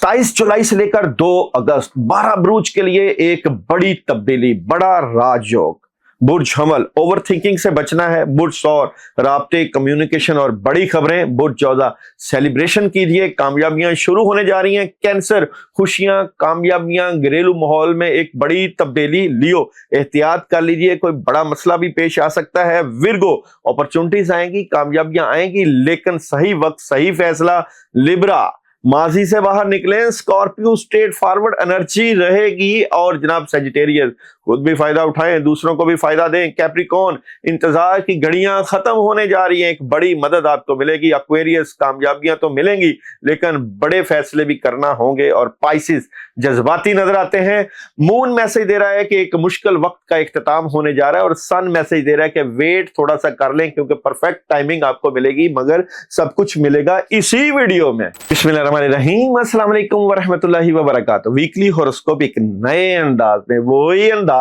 27 जुलाई से लेकर 2 अगस्त 12 बुर्ज के लिए एक बड़ी तब्दीली, बड़ा राजयोग। बुर्ज हमल, ओवर थिंकिंग से बचना है। बुर्ज सौर, राब्ते, कम्युनिकेशन और बड़ी खबरें। बुर्ज 14, सेलिब्रेशन कीजिए, कामयाबियां शुरू होने जा रही हैं। कैंसर, खुशियां, कामयाबियां, घरेलू माहौल में एक बड़ी तब्दीली। लियो, एहतियात कर लीजिए, कोई बड़ा मसला भी पेश आ सकता है। विर्गो, अपॉर्चुनिटीज आएंगी, कामयाबियां आएंगी, लेकिन सही वक्त सही फैसला। लिब्रा, माजी से बाहर निकलें। स्कॉर्पियो, स्ट्रेट फॉरवर्ड एनर्जी रहेगी। और जनाब सेजिटेरियस, खुद भी फायदा उठाएं, दूसरों को भी फायदा दें। कैप्रिकॉर्न, इंतजार की घड़ियां खत्म होने जा रही हैं, एक बड़ी मदद आपको मिलेगी। एक्वेरियस, कामयाबियां तो मिलेंगी लेकिन बड़े फैसले भी करना होंगे। और पाइसिस, जज्बाती नजर आते हैं। मून मैसेज दे रहा है कि एक मुश्किल वक्त का इख्तिताम होने जा रहा है। और सन मैसेज दे रहा है कि वेट थोड़ा सा कर लें, क्योंकि परफेक्ट टाइमिंग आपको मिलेगी, मगर सब कुछ मिलेगा इसी वीडियो में। बिस्मिल्लाहिर्रहमानिर्रहीम, अस्सलाम वालेकुम वरहमतुल्लाहि वबरकातुहू। वीकली हॉरोस्कोप एक नए अंदाज में, वही अंदाज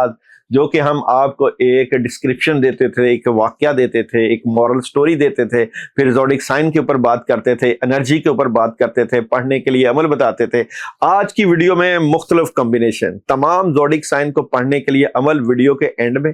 जो कि हम आपको एक डिस्क्रिप्शन देते थे, एक वाकया देते थे, एक मॉरल स्टोरी देते थे, फिर ज़ोडिक साइन के ऊपर बात करते थे, एनर्जी के ऊपर बात करते थे, पढ़ने के लिए अमल बताते थे। आज की वीडियो में मुख्तलिफ कॉम्बिनेशन, तमाम ज़ोडिक साइन को पढ़ने के लिए अमल वीडियो के एंड में,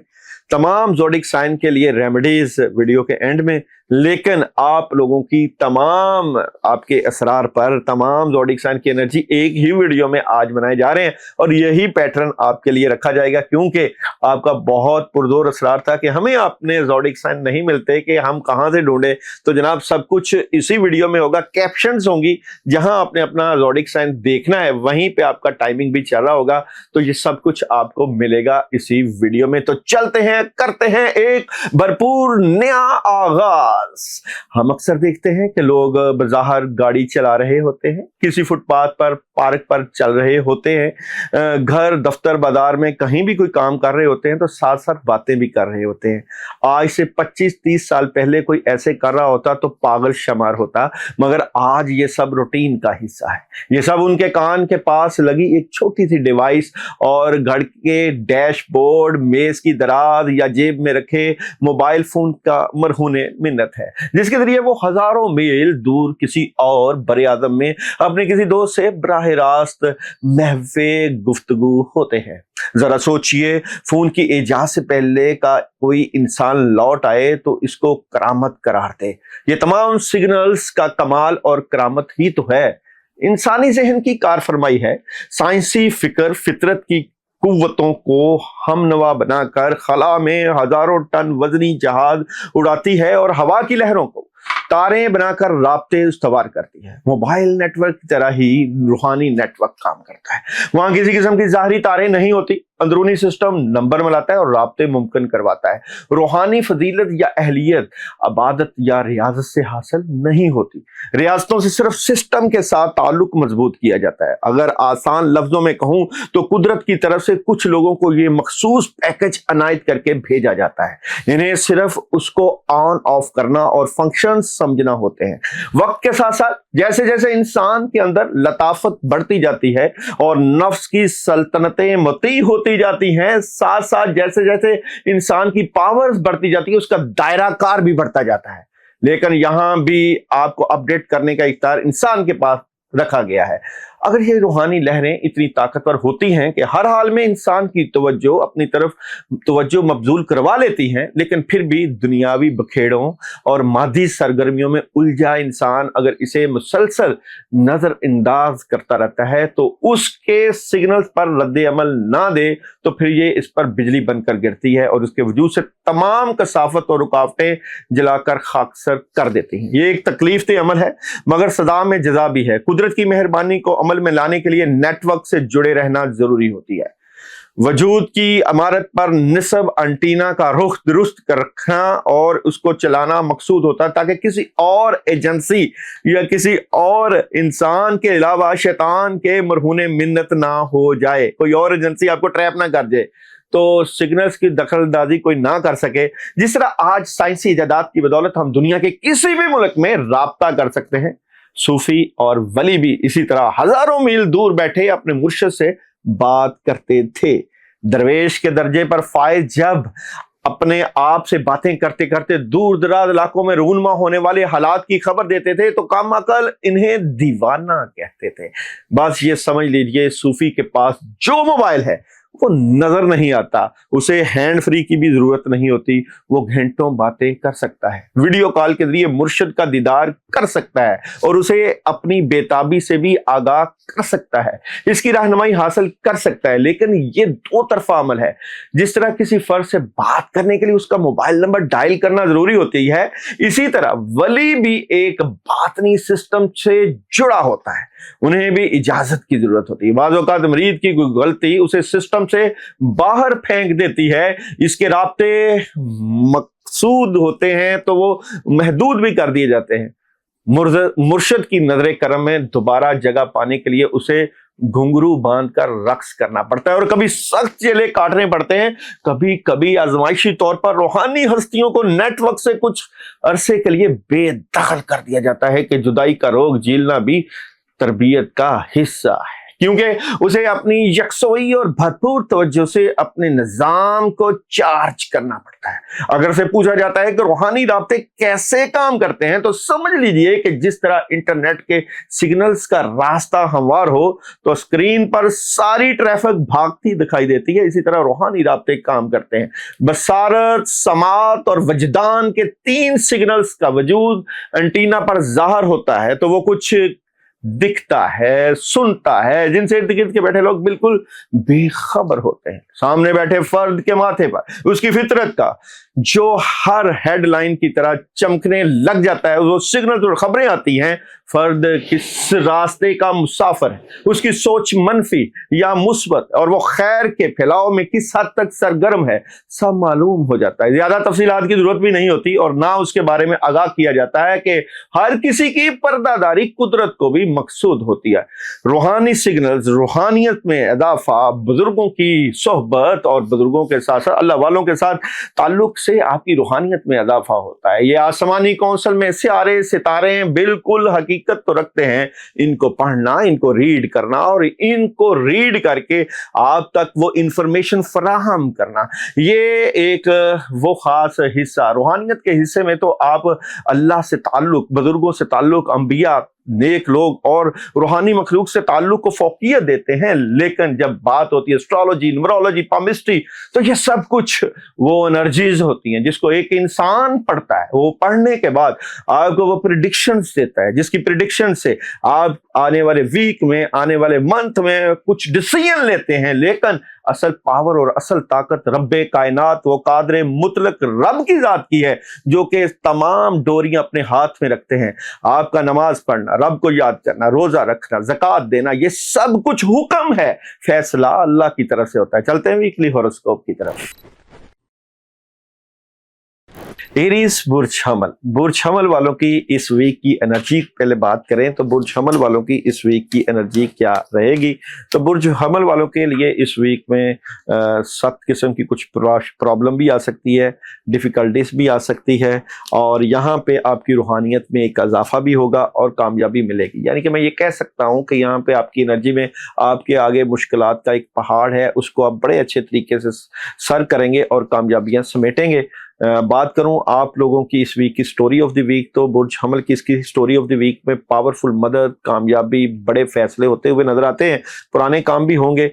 तमाम ज़ोडिक साइन के लिए रेमेडीज वीडियो के एंड में। लेकिन आप लोगों की तमाम आपके असरार पर तमाम ज़ोडिक साइन की एनर्जी एक ही वीडियो में आज बनाए जा रहे हैं। और यही पैटर्न आपके लिए रखा जाएगा, क्योंकि आपका बहुत पुरजोर असरार था कि हमें अपने ज़ोडिक साइन नहीं मिलते, कि हम कहां से ढूंढे। तो जनाब सब कुछ इसी वीडियो में होगा। कैप्शंस होंगी जहां आपने अपना ज़ोडिक साइन देखना है, वहीं पे आपका टाइमिंग भी चल रहा होगा। तो ये सब कुछ आपको मिलेगा इसी वीडियो में। तो चलते हैं, करते हैं एक भरपूर नया आगाज। हम अक्सर देखते हैं कि लोग बाजार गाड़ी चला रहे होते हैं, किसी फुटपाथ पर, पार्क पर चल रहे होते हैं, घर, दफ्तर, बाजार में कहीं भी कोई काम कर रहे होते हैं, तो साथ साथ बातें भी कर रहे होते हैं। आज से 25-30 साल पहले कोई ऐसे कर रहा होता तो पागल शुमार होता, मगर आज ये सब रूटीन का हिस्सा है। ये सब उनके कान के पास लगी एक छोटी सी डिवाइस और घर के डैशबोर्ड, मेज की दराज या जेब में रखे मोबाइल फोन का मरहूने मिन्नत है, जिसके जरिए वो हजारों मील दूर किसी और बड़े आदम में अपने किसी दोस्त से बराह रास्त महवे गुफ्तगू होते हैं। जरा सोचिए, फोन की इजाजत से पहले का कोई इंसान लौट आए तो इसको करामत करार दे। ये तमाम सिग्नल्स का कमाल और करामत ही तो है। इंसानी ज़हन की कारफरमाई है। साइंसी फिक्र फितरत की कुव्वतों को हमनवा बनाकर खला में हजारों टन वजनी जहाज उड़ाती है और हवा की लहरों को तारें बनाकर राब्ते इस्तवार करती है। मोबाइल नेटवर्क की तरह ही रूहानी नेटवर्क काम करता है। वहां किसी किस्म की ज़ाहरी तारें नहीं होती, अंदरूनी सिस्टम नंबर मिलाता है और राब्ते मुमकिन करवाता है। रूहानी फजीलत या अहलियत अबादत या रियाजत से हासिल नहीं होती। रियाजतों से सिर्फ सिस्टम के साथ ताल्लुक मजबूत किया जाता है। अगर आसान लफ्जों में कहूं तो कुदरत की तरफ से कुछ लोगों को ये मखसूस पैकेज अनायत करके भेजा जाता है। इन्हें सिर्फ उसको ऑन ऑफ करना और फंक्शन समझना होते हैं। वक्त के साथ साथ जैसे जैसे इंसान के अंदर लताफत बढ़ती जाती है और नफ्स की सल्तनतें मती होती जाती हैं, साथ साथ जैसे जैसे इंसान की पावर्स बढ़ती जाती है, उसका दायरा कार भी बढ़ता जाता है। लेकिन यहां भी आपको अपडेट करने का इख्तियार इंसान के पास रखा गया है। अगर ये रूहानी लहरें इतनी ताकतवर होती हैं कि हर हाल में इंसान की तवज्जो अपनी तरफ तवज्जो मबजूल करवा लेती हैं, लेकिन फिर भी दुनियावी बखेड़ों और मादी सरगर्मियों में उलझा इंसान अगर इसे मुसलसल नजरअंदाज करता रहता है, तो उसके सिग्नल्स पर रद्द अमल ना दे, तो फिर ये इस पर बिजली बनकर गिरती है और उसके वजूद से तमाम कसाफत और रुकावटें जलाकर खाकसर कर देती हैं। ये एक तकलीफ अमल है, मगर सदा में जजा भी है। कुदरत की मेहरबानी को अमल में लाने के लिए नेटवर्क से जुड़े रहना जरूरी होती है। वजूद की इमारत पर निस्ब एंटीना का रुख दुरुस्त कर रखना और उसको चलाना मकसूद होता है, ताकि किसी और एजेंसी या किसी और इंसान के अलावा शैतान के मरहूने मिन्नत ना हो जाए, कोई और एजेंसी आपको ट्रैप ना कर जाए, तो सिग्नल्स की दखलंदाजी कोई ना कर सके। जिस तरह आज साइंसी इजादात की बदौलत हम दुनिया के किसी भी मुल्क में राब्ता कर सकते हैं, सूफी और वली भी इसी तरह हजारों मील दूर बैठे अपने मुर्शिद से बात करते थे। दरवेश के दर्जे पर फायज जब अपने आप से बातें करते करते दूर दराज इलाकों में रूनमा होने वाले हालात की खबर देते थे तो कम अकल इन्हें दीवाना कहते थे। बस ये समझ लीजिए, सूफी के पास जो मोबाइल है वो नजर नहीं आता, उसे हैंड फ्री की भी जरूरत नहीं होती, वो घंटों बातें कर सकता है, वीडियो कॉल के जरिए मुर्शिद का दीदार कर सकता है और उसे अपनी बेताबी से भी आगाह कर सकता है, इसकी रहनुमाई हासिल कर सकता है। लेकिन ये दो तरफा अमल है। जिस तरह किसी फर्द से बात करने के लिए उसका मोबाइल नंबर डायल करना जरूरी होती है, इसी तरह वली भी एक बातनी सिस्टम से जुड़ा होता है, उन्हें भी इजाजत की जरूरत होती है। बाज़ औक़ात मरीद की कोई गलती उसे सिस्टम से बाहर फेंक देती है, इसके राब्ते मकसूद होते हैं तो वो महदूद भी कर दिए जाते हैं। मुर्शिद की नजर करम में दोबारा जगह पाने के लिए उसे घुंघरू बांधकर रक्स करना पड़ता है और कभी सख्त जेले काटने पड़ते हैं, कभी कभी आजमाइशी तौर पर रूहानी हस्तियों को नेटवर्क से कुछ अरसे के लिए बेदखल कर दिया जाता है कि जुदाई का रोग झेलना भी तरबियत का हिस्सा है, क्योंकि उसे अपनी यकसोई और भरपूर तवज्जो से अपने निजाम को चार्ज करना पड़ता है। अगर से पूछा जाता है कि रूहानी राब्ते कैसे काम करते हैं तो समझ लीजिए कि जिस तरह इंटरनेट के सिग्नल्स का रास्ता हमवार हो तो स्क्रीन पर सारी ट्रैफिक भागती दिखाई देती है, इसी तरह रूहानी राब्ते काम करते हैं। बसारत, समात और वजदान के 3 सिग्नल्स का वजूद एंटीना पर जाहिर होता है तो वो कुछ दिखता है, सुनता है, जिनसे इर्द गिर्द के बैठे लोग बिल्कुल बेखबर होते हैं। सामने बैठे फर्द के माथे पर उसकी फितरत का जो हर हेडलाइन की तरह चमकने लग जाता है, वो सिग्नल और खबरें आती हैं, फर्द किस रास्ते का मुसाफिर है, उसकी सोच मनफी या मुस्बत और वो खैर के फैलाव में किस हद तक सरगर्म है, सब मालूम हो जाता है। ज्यादा तफसीलात की जरूरत भी नहीं होती और ना उसके बारे में आगाह किया जाता है कि हर किसी की पर्दादारी कुदरत को भी मकसूद होती है। रूहानी सिग्नल्स, रूहानियत में इजाफा, बुजुर्गों की सोहबत और बुजुर्गों के साथ साथ अल्लाह वालों के साथ ताल्लुक से आपकी रूहानियत में इजाफा होता है। ये आसमानी कौंसल में सियारे सितारे बिल्कुल हकीकत तो रखते हैं, इनको पढ़ना, इनको रीड करना और इनको रीड करके आप तक वो इंफॉर्मेशन फराहम करना, ये एक वो खास हिस्सा रूहानियत के हिस्से में तो आप अल्लाह से ताल्लुक, बुजुर्गों से ताल्लुक, अंबिया, नेक लोग और रूहानी मखलूक से ताल्लुक को फौकियत देते हैं। लेकिन जब बात होती है एस्ट्रोलॉजी, न्यूमरोलॉजी, पामिस्ट्री, तो ये सब कुछ वो एनर्जीज होती हैं जिसको एक इंसान पढ़ता है। वो पढ़ने के बाद आपको वो प्रिडिक्शंस देता है, जिसकी प्रिडिक्शन से आप आने वाले वीक में, आने वाले मंथ में कुछ डिसीजन लेते हैं। लेकिन असल पावर और असल ताकत रब्बे कायनात, वो कादरे मुतलक रब की जात की है जो कि तमाम डोरियां अपने हाथ में रखते हैं। आपका नमाज पढ़ना, रब को याद करना, रोजा रखना, ज़कात देना, ये सब कुछ हुक्म है, फैसला अल्लाह की तरफ से होता है। चलते हैं वीकली हॉरोस्कोप की तरफ। एरीज बुर्ज हमल, बुर्ज हमल वालों की इस वीक की एनर्जी पहले बात करें तो बुर्ज हमल वालों की इस वीक की एनर्जी क्या रहेगी। तो बुर्ज हमल वालों के लिए इस वीक में सख्त किस्म की कुछ प्रॉब्लम भी आ सकती है, डिफिकल्टीज भी आ सकती है और यहाँ पे आपकी रूहानियत में एक इजाफा भी होगा और कामयाबी मिलेगी। यानी कि मैं ये कह सकता हूँ कि यहाँ पे आपकी एनर्जी में आपके आगे मुश्किलात का एक पहाड़ है, उसको आप बड़े अच्छे तरीके से सर करेंगे और कामयाबियाँ समेटेंगे। बात करूं आप लोगों की इस वीक की स्टोरी ऑफ द वीक, तो बुर्ज हमल की इसकी स्टोरी ऑफ द वीक में पावरफुल मदद, कामयाबी, बड़े फैसले होते हुए नजर आते हैं। पुराने काम भी होंगे।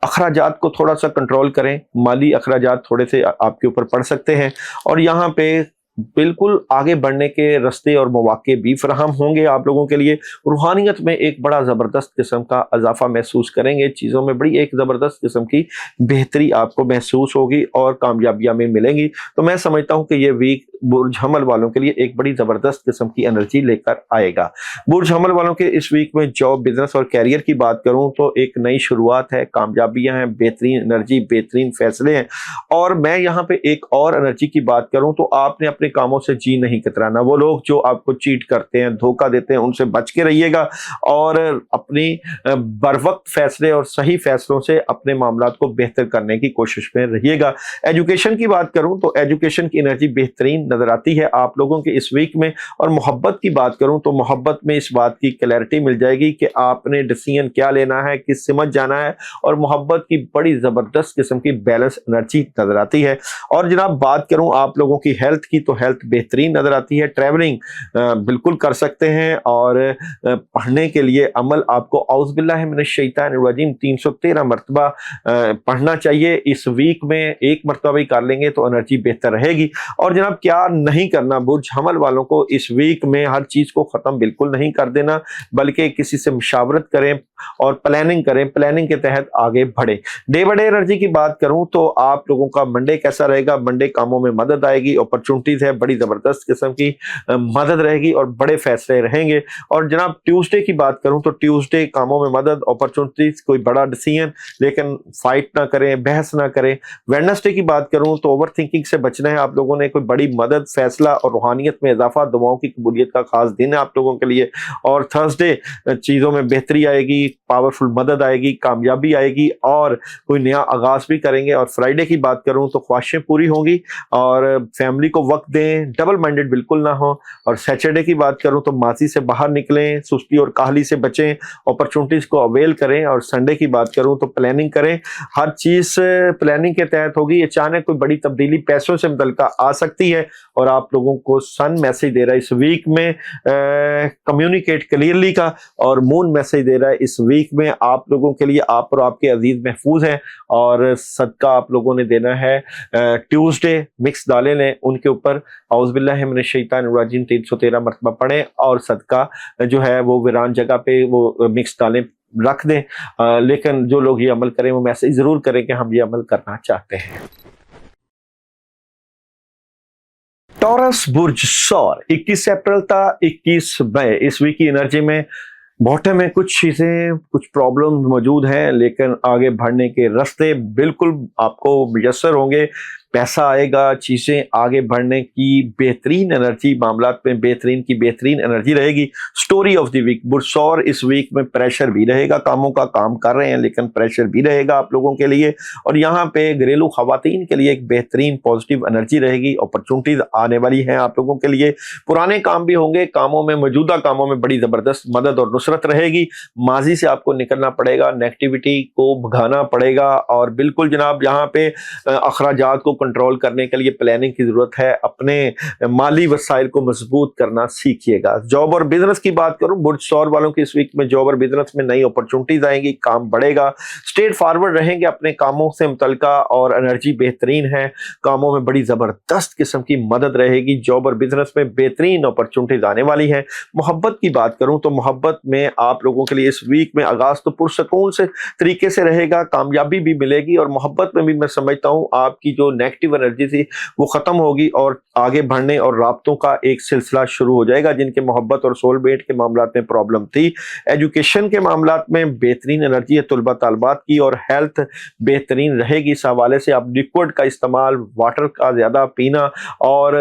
अखराजात को थोड़ा सा कंट्रोल करें, माली अखराजात थोड़े से आपके ऊपर पड़ सकते हैं और यहाँ पे बिल्कुल आगे बढ़ने के रास्ते और मौके भी फराहम होंगे आप लोगों के लिए। रूहानियत में एक बड़ा ज़बरदस्त किस्म का इजाफा महसूस करेंगे, चीज़ों में बड़ी एक ज़बरदस्त किस्म की बेहतरी आपको महसूस होगी और कामयाबियां में मिलेंगी। तो मैं समझता हूं कि ये वीक बुर्ज हमल वालों के लिए एक बड़ी ज़बरदस्त किस्म की एनर्जी लेकर आएगा। बुर्ज हमल वालों के इस वीक में जॉब, बिजनेस और कैरियर की बात करूँ तो एक नई शुरुआत है, कामयाबियाँ हैं, बेहतरीन एनर्जी, बेहतरीन फैसले हैं। और मैं यहाँ पे एक और एनर्जी की बात करूँ तो आपने अपने कामों से जी नहीं कतराना। वो लोग जो आपको चीट करते हैं, धोखा देते हैं, उनसे बच के रहिएगा और अपनी बरवक्त फैसले और सही फैसलों से अपने मामलात को बेहतर करने की कोशिश में रहिएगा। एजुकेशन की बात करूं तो एजुकेशन की एनर्जी बेहतरीन नजर आती है आप लोगों के इस वीक में। और मोहब्बत की बात करूं तो मोहब्बत में इस बात की क्लैरिटी मिल जाएगी कि आपने डिसीजन क्या लेना है, किस समझ जाना है, और मोहब्बत की बड़ी जबरदस्त किस्म की बैलेंस एनर्जी नजर आती है। और जनाब बात करूं आप लोगों की हेल्थ की तो हेल्थ बेहतरीन नजर आती है। ट्रैवलिंग बिल्कुल कर सकते हैं, और पढ़ने के लिए अमल आपको औज़ बिल्लाहि मिनश शैतानिर रजीम 313 मरतबा पढ़ना चाहिए। इस वीक में एक मरतबा भी कर लेंगे तो एनर्जी बेहतर रहेगी। और जनाब क्या नहीं करना, बुर्ज हमल वालों को इस वीक में हर चीज को खत्म बिल्कुल नहीं कर देना, बल्कि किसी से मुशावरत करें और प्लानिंग करें, प्लानिंग के तहत आगे बढ़े। डे बाय डे एनर्जी की बात करूं तो आप लोगों का मंडे कैसा रहेगा? मंडे कामों में मदद आएगी, अपॉर्चुनिटीज है, बड़ी जबरदस्त किस्म की मदद रहेगी और बड़े फैसले रहेंगे। और जनाब ट्यूसडे की बात करूं तो ट्यूसडे कामों में मदद, अपॉर्चुनिटीज, कोई बड़ा डिसीजन, लेकिन फाइट ना करें, बहस ना करें। वेडनेसडे की बात करूं तो ओवर थिंकिंग से बचना है आप लोगों ने, कोई बड़ी मदद, फैसला और रूहानियत में इजाफा, दुआओं की कबूलियत का खास दिन है आप लोगों के लिए। और थर्सडे चीजों में बेहतरी आएगी, पावरफुल मदद आएगी, कामयाबी आएगी और कोई नया आगाज भी करेंगे। और फ्राइडे की बात करूं तो ख्वाहिशें पूरी होंगी और फैमिली को वक्त दें, डबल माइंडेड बिल्कुल ना हो। और सैटरडे की बात करूं तो माजी से बाहर निकलें, सुस्ती और काहली से बचें, अपॉर्चुनिटीज को अवेल करें। और संडे की बात करूं तो प्लानिंग करें, हर चीज प्लानिंग के तहत होगी। अचानक कोई बड़ी तब्दीली पैसों से मुतल्लिका आ सकती है और आप लोगों को सन मैसेज दे रहा है इस वीक में कम्युनिकेट क्लियरली का, और मून मैसेज दे रहा है इस वीक में आप लोगों के लिए आप और आपके अजीज महफूज हैं। और सदका आप लोगों ने देना है ट्यूसडे मिक्स दालें लें, उनके ऊपर औज़ बिल्लाहि मिनश शैतानिर रजीम 313 मरतबा पढ़ें और सदका जो है वो वीरान जगह पे वो मिक्स दालें रख दें। लेकिन जो लोग ये अमल करें वो मैसेज जरूर करें कि हम ये अमल करना चाहते हैं। टॉरस बुर्ज सौर 21 अप्रैल था 21 मई, इस वीक की एनर्जी में बॉटम में कुछ चीजें, कुछ प्रॉब्लम मौजूद हैं, लेकिन आगे बढ़ने के रास्ते बिल्कुल आपको मुयस्सर होंगे। पैसा आएगा, चीजें आगे बढ़ने की बेहतरीन एनर्जी, मामलात में बेहतरीन की बेहतरीन एनर्जी रहेगी। स्टोरी ऑफ द वीक बुर्ज सौर, इस वीक में प्रेशर भी रहेगा, कामों का काम कर रहे हैं लेकिन प्रेशर भी रहेगा आप लोगों के लिए। और यहाँ पे घरेलू खवातीन के लिए एक बेहतरीन पॉजिटिव एनर्जी रहेगी, अपॉर्चुनिटीज आने वाली हैं आप लोगों के लिए। पुराने काम भी होंगे, कामों में, मौजूदा कामों में बड़ी जबरदस्त मदद और नुसरत रहेगी। माजी से आपको निकलना पड़ेगा, नेगेटिविटी को भगाना पड़ेगा। और बिल्कुल जनाब यहाँ पे अखराजात को कंट्रोल करने के लिए प्लानिंग की जरूरत है, अपने माली वसाइल को मजबूत करना सीखिएगा। जॉब और बिजनेस की बात करूं, बुर्ज सौर वालों की इस वीक में जॉब और बिजनेस में नई अपॉर्चुनिटीज आएंगी, काम बढ़ेगा, स्ट्रेट फॉरवर्ड रहेंगे अपने कामों से मुतल्लिका और एनर्जी बेहतरीन है। कामों में बड़ी जबरदस्त किस्म की मदद रहेगी, जॉब और बिजनेस में बेहतरीन अपॉर्चुनिटीज आने वाली है। मोहब्बत की बात करूं तो मोहब्बत में आप लोगों के लिए इस वीक में आगाज तो पुरसकून से तरीके से रहेगा, कामयाबी भी मिलेगी। और मोहब्बत में भी मैं समझता हूं आपकी जो नेगेटिव एनर्जी थी वो खत्म होगी और आगे बढ़ने और राब्तों का एक सिलसिला शुरू हो जाएगा। जिनके मोहब्बत और सोलमेट के मामलात में प्रॉब्लम थी, एजुकेशन के मामलात में बेहतरीन एनर्जी है तलबा तालबात की, और हेल्थ बेहतरीन रहेगी। इस हवाले से आप लिक्विड का इस्तेमाल, वाटर का ज्यादा पीना और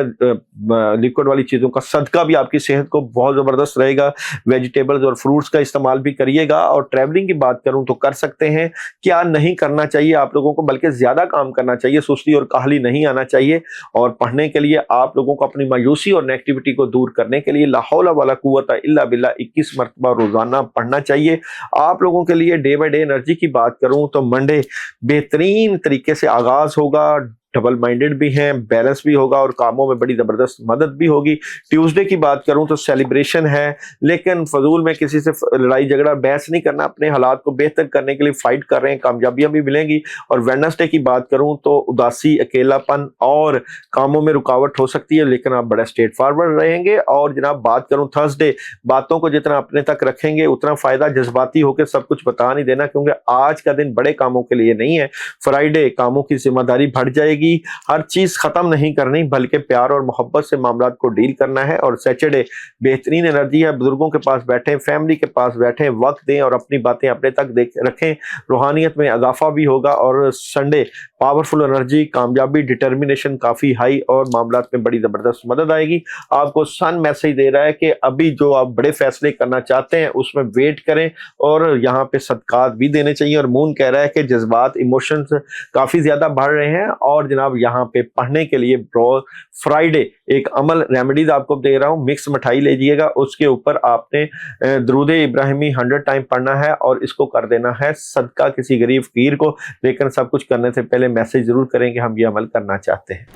लिक्विड वाली चीजों का सदका भी आपकी सेहत को बहुत जबरदस्त रहेगा। वेजिटेबल्स और फ्रूट्स का इस्तेमाल भी करिएगा। और ट्रैवलिंग की बात करूं तो कर सकते हैं। क्या नहीं करना चाहिए आप लोगों को, बल्कि ज्यादा काम करना चाहिए, सुस्ती और काहली नहीं आना चाहिए। और पढ़ने के लिए आप लोगों को अपनी मायूसी और नेगेटिविटी को दूर करने के लिए ला हौला वला कुव्वता इल्ला बिल्लाह 21 मरतबा रोजाना पढ़ना चाहिए। आप लोगों के लिए डे बाय डे एनर्जी की बात करूं तो मंडे बेहतरीन तरीके से आगाज होगा, डबल माइंडेड भी हैं, बैलेंस भी होगा और कामों में बड़ी जबरदस्त मदद भी होगी। ट्यूसडे की बात करूं तो सेलिब्रेशन है, लेकिन फजूल में किसी से लड़ाई झगड़ा बहस नहीं करना, अपने हालात को बेहतर करने के लिए फाइट कर रहे हैं, कामयाबियां भी मिलेंगी। और वेडनेसडे की बात करूं तो उदासी, अकेलापन और कामों में रुकावट हो सकती है, लेकिन आप बड़ा स्ट्रेट फॉरवर्ड रहेंगे। और जनाब बात करूं थर्सडे, बातों को जितना अपने तक रखेंगे उतना फायदा, जज्बाती होकर सब कुछ बता नहीं देना, क्योंकि आज का दिन बड़े कामों के लिए नहीं है। फ्राइडे कामों की जिम्मेदारी बढ़ जाएगी, हर चीज खत्म नहीं करनी बल्कि प्यार और मोहब्बत से मामलात को डील करना है। और सैटरडे बेहतरीन एनर्जी है, बुजुर्गों के पास बैठे, फैमिली के पास बैठे, वक्त दें और अपनी बातें अपने तक रखें, रूहानियत में इजाफा भी होगा। और संडे पावरफुल एनर्जी, कामयाबी, डिटर्मिनेशन काफी हाई और मामलात में बड़ी जबरदस्त मदद आएगी। आपको सन मैसेज दे रहा है कि अभी जो आप बड़े फैसले करना चाहते हैं उसमें वेट करें और यहाँ पे सदकात भी देने चाहिए। और मून कह रहा है कि जज्बात, इमोशंस काफी ज्यादा बढ़ रहे हैं और और जनाब यहाँ पे पढ़ने के लिए फ्राइडे एक अमल रेमेडीज आपको दे रहा हूँ। मिक्स मिठाई लीजिएगा, उसके ऊपर आपने दुरूद इब्राहिमी 100 टाइम पढ़ना है और इसको कर देना है सदका किसी गरीब फकीर को। लेकिन सब कुछ करने से पहले मैसेज जरूर करें कि हम ये अमल करना चाहते हैं।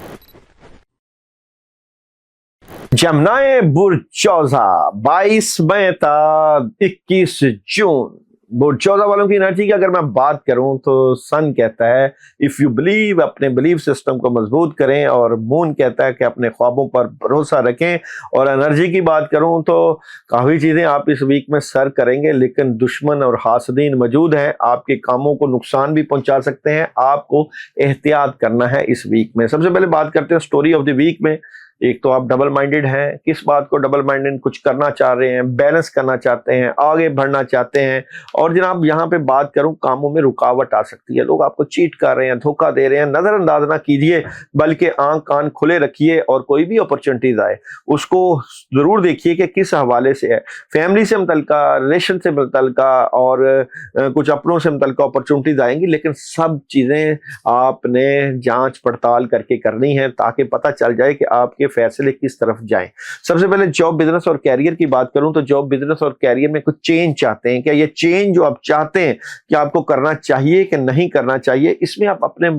जमनाए बुरचौजा 22 मई था 21 जून। बुरचौजा वालों की एनर्जी की अगर मैं बात करूं तो सन कहता है इफ यू बिलीव, अपने बिलीव सिस्टम को मजबूत करें, और मून कहता है कि अपने ख्वाबों पर भरोसा रखें। और एनर्जी की बात करूं तो काफी चीजें आप इस वीक में सर करेंगे, लेकिन दुश्मन और हासदीन मौजूद हैं, आपके कामों को नुकसान भी पहुंचा सकते हैं। आपको एहतियात करना है इस वीक में। सबसे पहले बात करते हैं स्टोरी ऑफ द वीक में। एक तो आप डबल माइंडेड हैं, किस बात को डबल माइंडेड, कुछ करना चाह रहे हैं, बैलेंस करना चाहते हैं, आगे बढ़ना चाहते हैं। और जनाब यहाँ पे बात करूं, कामों में रुकावट आ सकती है, लोग आपको चीट कर रहे हैं, धोखा दे रहे हैं। नजरअंदाज ना कीजिए, बल्कि आंख कान खुले रखिए और कोई भी अपॉर्चुनिटीज आए उसको जरूर देखिए कि किस हवाले से है। फैमिली से मुतल्लिका, रिलेशन से मुतल्लिका और कुछ अपनों से मुतल्लिका अपॉर्चुनिटीज आएंगी, लेकिन सब चीजें आपने जांच पड़ताल करके करनी है ताकि पता चल जाए कि आपके फैसले किस तरफ जाएं। सबसे पहले जॉब, बिजनेस और कैरियर की बात करूं तो जॉब, बिजनेस और कैरियर में कुछ चेंज चाहते हैं। क्या ये चेंज जो आप चाहते हैं कि आपको करना चाहिए कि नहीं करना चाहिए, इसमें आप अपने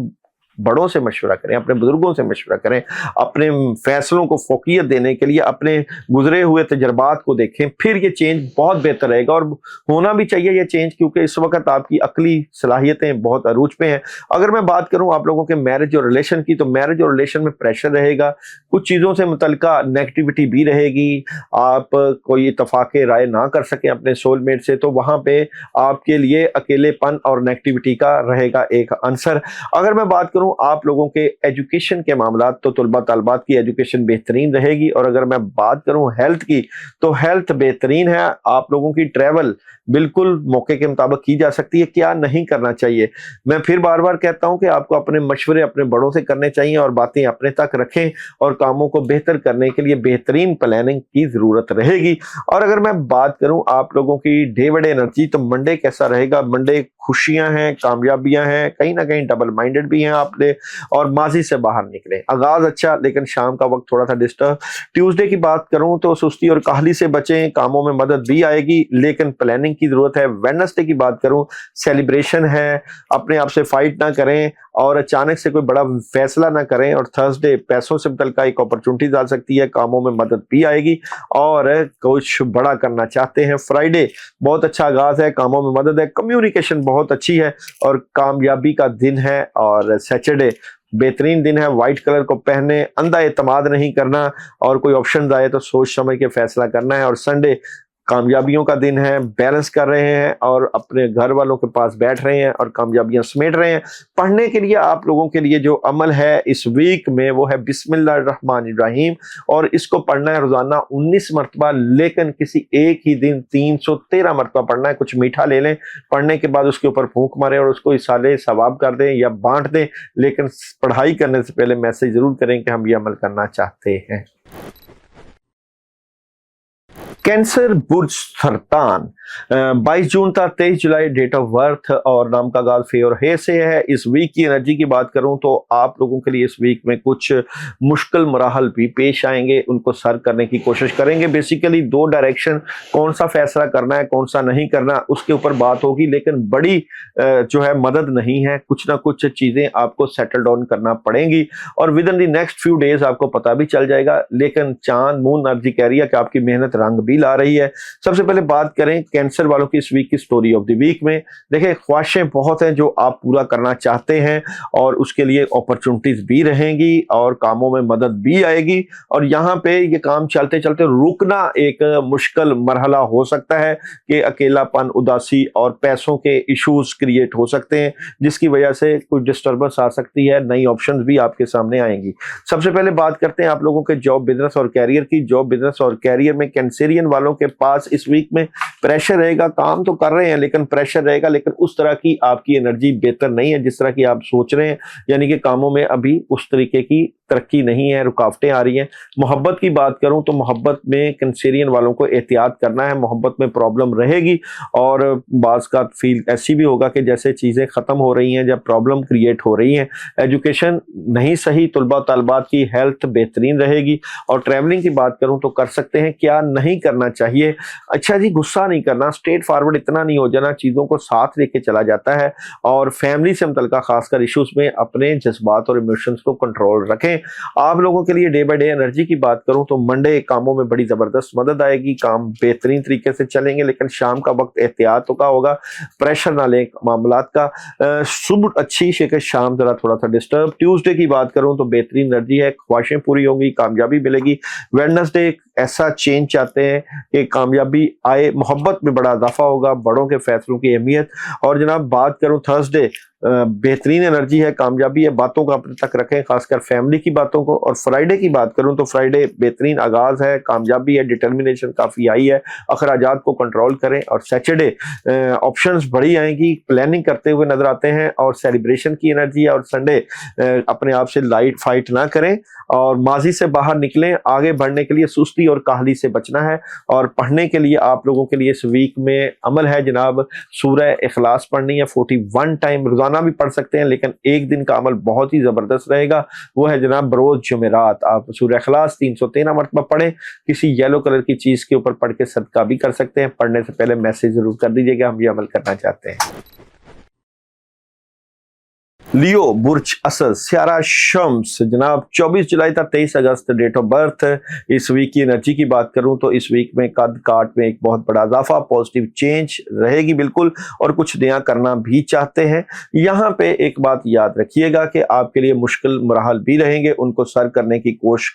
बड़ों से मशवरा करें, अपने बुजुर्गों से मशवरा करें। अपने फैसलों को फोकियत देने के लिए अपने गुजरे हुए तजर्बात को देखें, फिर ये चेंज बहुत बेहतर रहेगा। और होना भी चाहिए ये चेंज, क्योंकि इस वक्त आपकी अकली सलाहियतें बहुत अरूज पे हैं। अगर मैं बात करूं आप लोगों के मैरिज और रिलेशन की, तो मैरिज और रिलेशन में प्रेशर रहेगा, कुछ चीज़ों से मुतल्लिका नेगेटिविटी भी रहेगी। आप कोई इतफाक़े राय ना कर सकें अपने सोलमेट से, तो वहाँ पे आपके लिए अकेलेपन और नेगेटिविटी का रहेगा एक आंसर। अगर मैं बात आप लोगों के एजुकेशन के मामला, तो तुलबा तलबात की एजुकेशन बेहतरीन रहेगी। और अगर मैं बात करूं हेल्थ की, तो हेल्थ बेहतरीन है। आप लोगों की ट्रैवल बिल्कुल मौके के मुताबिक की जा सकती है। क्या नहीं करना चाहिए, मैं फिर बार बार कहता हूं कि आपको अपने मशवरे अपने बड़ों से करने चाहिए और बातें अपने तक रखें, और कामों को बेहतर करने के लिए बेहतरीन प्लानिंग की जरूरत रहेगी। और अगर मैं बात करूं आप लोगों की डे बाय डे एनर्जी, तो मंडे कैसा रहेगा। मंडे खुशियां हैं, कामयाबियां हैं, कहीं ना कहीं डबल माइंडेड भी हैं आपने, और माजी से बाहर निकले। आगाज अच्छा, लेकिन शाम का वक्त थोड़ा सा डिस्टर्ब। ट्यूसडे की बात करूं तो सुस्ती और काहली से बचें, कामों में मदद भी आएगी, लेकिन प्लानिंग की जरूरत है। वेडनेसडे की बात करूं, सेलिब्रेशन है, अपने आप से फाइट ना करें और अचानक से कोई बड़ा फैसला ना करें। और थर्सडे पैसों से मुतल्लिका एक अपॉर्चुनिटी आ सकती है, कामों में मदद भी आएगी और कुछ बड़ा करना चाहते हैं। फ्राइडे बहुत अच्छा आगाज है, कामों में मदद है, कम्युनिकेशन बहुत अच्छी है और कामयाबी का दिन है। और सैटरडे बेहतरीन दिन है, व्हाइट कलर को पहने, अंधा एतमाद नहीं करना और कोई ऑप्शन आए तो सोच समझ के फैसला करना है। और संडे कामयाबियों का दिन है, बैलेंस कर रहे हैं और अपने घर वालों के पास बैठ रहे हैं और कामयाबियां समेट रहे हैं। पढ़ने के लिए आप लोगों के लिए जो अमल है इस वीक में वो है बिस्मिल्लाहिर्रहमानिर्रहीम, और इसको पढ़ना है रोजाना 19 मरतबा, लेकिन किसी एक ही दिन 313 मरतबा पढ़ना है। कुछ मीठा ले लें, पढ़ने के बाद उसके ऊपर फूंक मारें और उसको इसाले सवाब कर दें या बांट दें, लेकिन पढ़ाई करने से पहले मैसेज जरूर करें कि हम ये अमल करना चाहते हैं। कैंसर, बुर्ज सरतान, 22 जून था, 23 जुलाई डेट ऑफ बर्थ, और नाम का आगाज फे और हे से है। इस वीक की एनर्जी की बात करूं तो आप लोगों के लिए इस वीक में कुछ मुश्किल मराहल भी पेश आएंगे, उनको सर करने की कोशिश करेंगे। बेसिकली 2 डायरेक्शन, कौन सा फैसला करना है कौन सा नहीं करना, उसके ऊपर बात होगी, लेकिन बड़ी जो है मदद नहीं है, कुछ ना कुछ चीजें आपको सेटल डाउन करना पड़ेंगी और with in the next few days आपको पता भी चल जाएगा। लेकिन चांद मून एनर्जी कह रही है कि आपकी मेहनत रंग भी ला रही है। सबसे पहले बात करें कैंसर वालों की इस वीक की स्टोरी ऑफ द वीक में। देखिए, ख्वाहिशें बहुत हैं जो आप पूरा करना चाहते हैं और उसके लिए अपॉर्चुनिटीज भी रहेंगी और कामों में मदद भी आएगी। और यहाँ पे ये काम चलते चलते रुकना एक मुश्किल मरहला हो सकता है कि अकेलापन, उदासी और पैसों के इश्यूज क्रिएट हो सकते हैं, जिसकी वजह से कुछ डिस्टर्बेंस आ सकती है, नई ऑप्शंस भी आपके सामने आएंगी। सबसे पहले बात करते हैं आप लोगों के जॉब, बिजनेस और कैरियर की। जॉब, बिजनेस और कैरियर में कैंसेरियन वालों के पास इस वीक में प्रेशर रहेगा। काम तो कर रहे हैं लेकिन प्रेशर रहेगा, लेकिन उस तरह की आपकी एनर्जी बेहतर नहीं है जिस तरह की आप सोच रहे हैं, यानी कि कामों में अभी उस तरीके की तरक्की नहीं है, रुकावटें आ रही हैं। मोहब्बत की बात करूं तो मोहब्बत में कैंसेरियन वालों को एहतियात करना है, मोहब्बत में प्रॉब्लम रहेगी और बाज़ का फील ऐसी भी होगा कि जैसे चीज़ें ख़त्म हो रही हैं, जब प्रॉब्लम क्रिएट हो रही हैं। एजुकेशन नहीं सही, तलबा तलबात की हेल्थ बेहतरीन रहेगी। और ट्रैवलिंग की बात करूं तो कर सकते हैं। क्या नहीं करना चाहिए? अच्छा जी, गुस्सा नहीं करना, स्ट्रेट फॉरवर्ड इतना नहीं हो जाना, चीज़ों को साथ लेके चला जाता है। और फैमिली से मुतल्लिका खासकर इश्यूज में अपने जज्बात और इमोशंस को कंट्रोल रखें। आप लोगों के लिए डे बाय डे एनर्जी की बात करूं तो मंडे कामों में बड़ी जबरदस्त मदद आएगी, काम बेहतरीन तरीके से चलेंगे, लेकिन शाम का वक्त एहतियात का होगा, प्रेशर ना लें मामलात का। सुबह अच्छी शेख, शाम जरा थोड़ा सा डिस्टर्ब। ट्यूसडे की बात करूं तो बेहतरीन एनर्जी है, ख्वाहिशें पूरी होंगी, कामयाबी मिलेगी। वेडनेसडे ऐसा चेंज चाहते हैं कि कामयाबी आए, मोहब्बत में बड़ा इजाफा होगा, बड़ों के फैसलों की अहमियत। और जनाब बात करूं थर्सडे, बेहतरीन एनर्जी है, कामयाबी है, बातों को अपने तक रखें, खासकर फैमिली की बातों को। और फ्राइडे की बात करूं तो फ्राइडे बेहतरीन आगाज है, कामयाबी है, डिटर्मिनेशन काफ़ी आई है, अखराजात को कंट्रोल करें। और सैटरडे ऑप्शंस बड़ी आएंगी, प्लानिंग करते हुए नजर आते हैं और सेलिब्रेशन की एनर्जी है। और संडे अपने आप से लाइट फाइट ना करें और माजी से बाहर निकलें, आगे बढ़ने के लिए सुस्ती और काहली से बचना है। और पढ़ने के लिए आप लोगों के लिए इस वीक में अमल है जनाब, सूरह इखलास पढ़नी है 41 टाइम, रोजाना भी पढ़ सकते हैं, लेकिन एक दिन का अमल बहुत ही जबरदस्त रहेगा, वो है जनाब बरोज जुमेरात। आप सूरह इखलास 313 मरतबा पढ़ें, किसी येलो कलर की चीज के ऊपर पढ़ के सदका भी कर सकते हैं। पढ़ने से पहले मैसेज जरूर कर दीजिएगा, हम ये अमल करना चाहते हैं। लियो बुर्ज असल स्यारा शम्स जनाब 24 जुलाई तक 23 अगस्त डेट ऑफ बर्थ। इस वीक की एनर्जी की बात करूं तो इस वीक में कद काट में एक बहुत बड़ा इजाफा, पॉजिटिव चेंज रहेगी बिल्कुल, और कुछ नया करना भी चाहते हैं। यहाँ पे एक बात याद रखिएगा कि आपके लिए मुश्किल मराहल भी रहेंगे, उनको सर करने की कोशिश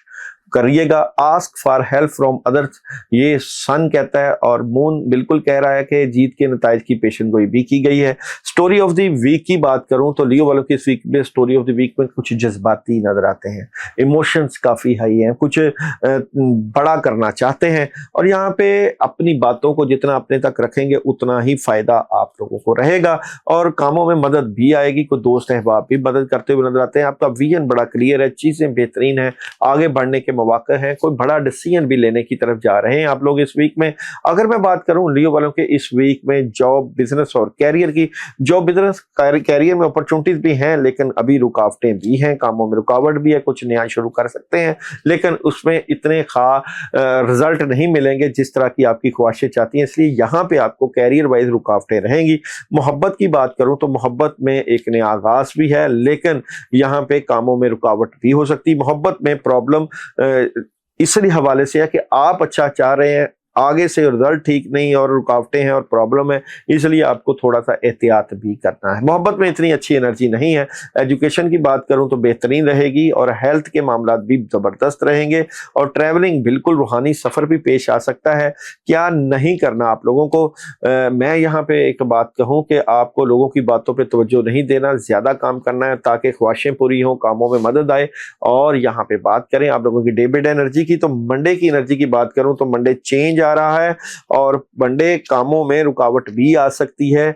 करिएगा। Ask for help from others, ये सन कहता है और मून बिल्कुल कह रहा है कि जीत के नताइज की पेशन गोई भी की गई है। स्टोरी ऑफ द वीक की बात करूं तो लियो वालों की इस वीक में स्टोरी ऑफ द वीक में कुछ जज्बाती नजर आते हैं, इमोशंस काफी हाई हैं, कुछ बड़ा करना चाहते हैं। और यहाँ पे अपनी बातों को जितना अपने तक रखेंगे उतना ही फायदा आप लोगों को रहेगा और कामों में मदद भी आएगी। कोई दोस्त अहबाब भी मदद करते हुए नजर आते हैं। आपका विजन बड़ा क्लियर है, चीजें बेहतरीन है, आगे बढ़ने के मौके हैं, कोई बड़ा डिसीजन भी लेने की तरफ जा रहे हैं आप लोग इस वीक में। अगर मैं बात करूं लियो वालों के इस वीक में जॉब, बिजनेस और कैरियर की, जॉब बिजनेस कैरियर में अपॉर्चुनिटीज भी हैं, लेकिन अभी रुकावटें भी हैं, कामों में रुकावट भी है। कुछ नया शुरू कर सकते हैं लेकिन उसमें इतने रिजल्ट नहीं मिलेंगे जिस तरह की आपकी ख्वाहिशें चाहती हैं, इसलिए यहाँ पे आपको कैरियर वाइज रुकावटें रहेंगी। मोहब्बत की बात करूं तो मोहब्बत में एक नया आगाज भी है, लेकिन यहाँ पे कामों में रुकावट भी हो सकती है। मोहब्बत में प्रॉब्लम इसलिए हवाले से है कि आप अच्छा चाह रहे हैं, आगे से रिजल्ट ठीक नहीं और रुकावटें हैं और प्रॉब्लम है, इसलिए आपको थोड़ा सा एहतियात भी करना है। मोहब्बत में इतनी अच्छी एनर्जी नहीं है। एजुकेशन की बात करूं तो बेहतरीन रहेगी और हेल्थ के मामला भी जबरदस्त रहेंगे। और ट्रैवलिंग बिल्कुल रूहानी सफर भी पेश आ सकता है। क्या नहीं करना आप लोगों को, मैं यहाँ पे एक बात कहूँ कि आपको लोगों की बातों पर तवज्जो नहीं देना, ज्यादा काम करना है ताकि ख्वाहिशें पूरी हों, कामों में मदद आए। और यहाँ पे बात करें आप लोगों की डे बाय डे एनर्जी की, तो मंडे की एनर्जी की बात करूं तो मंडे चेंज आ रहा है और मंडे कामों में रुकावट भी आ सकती है।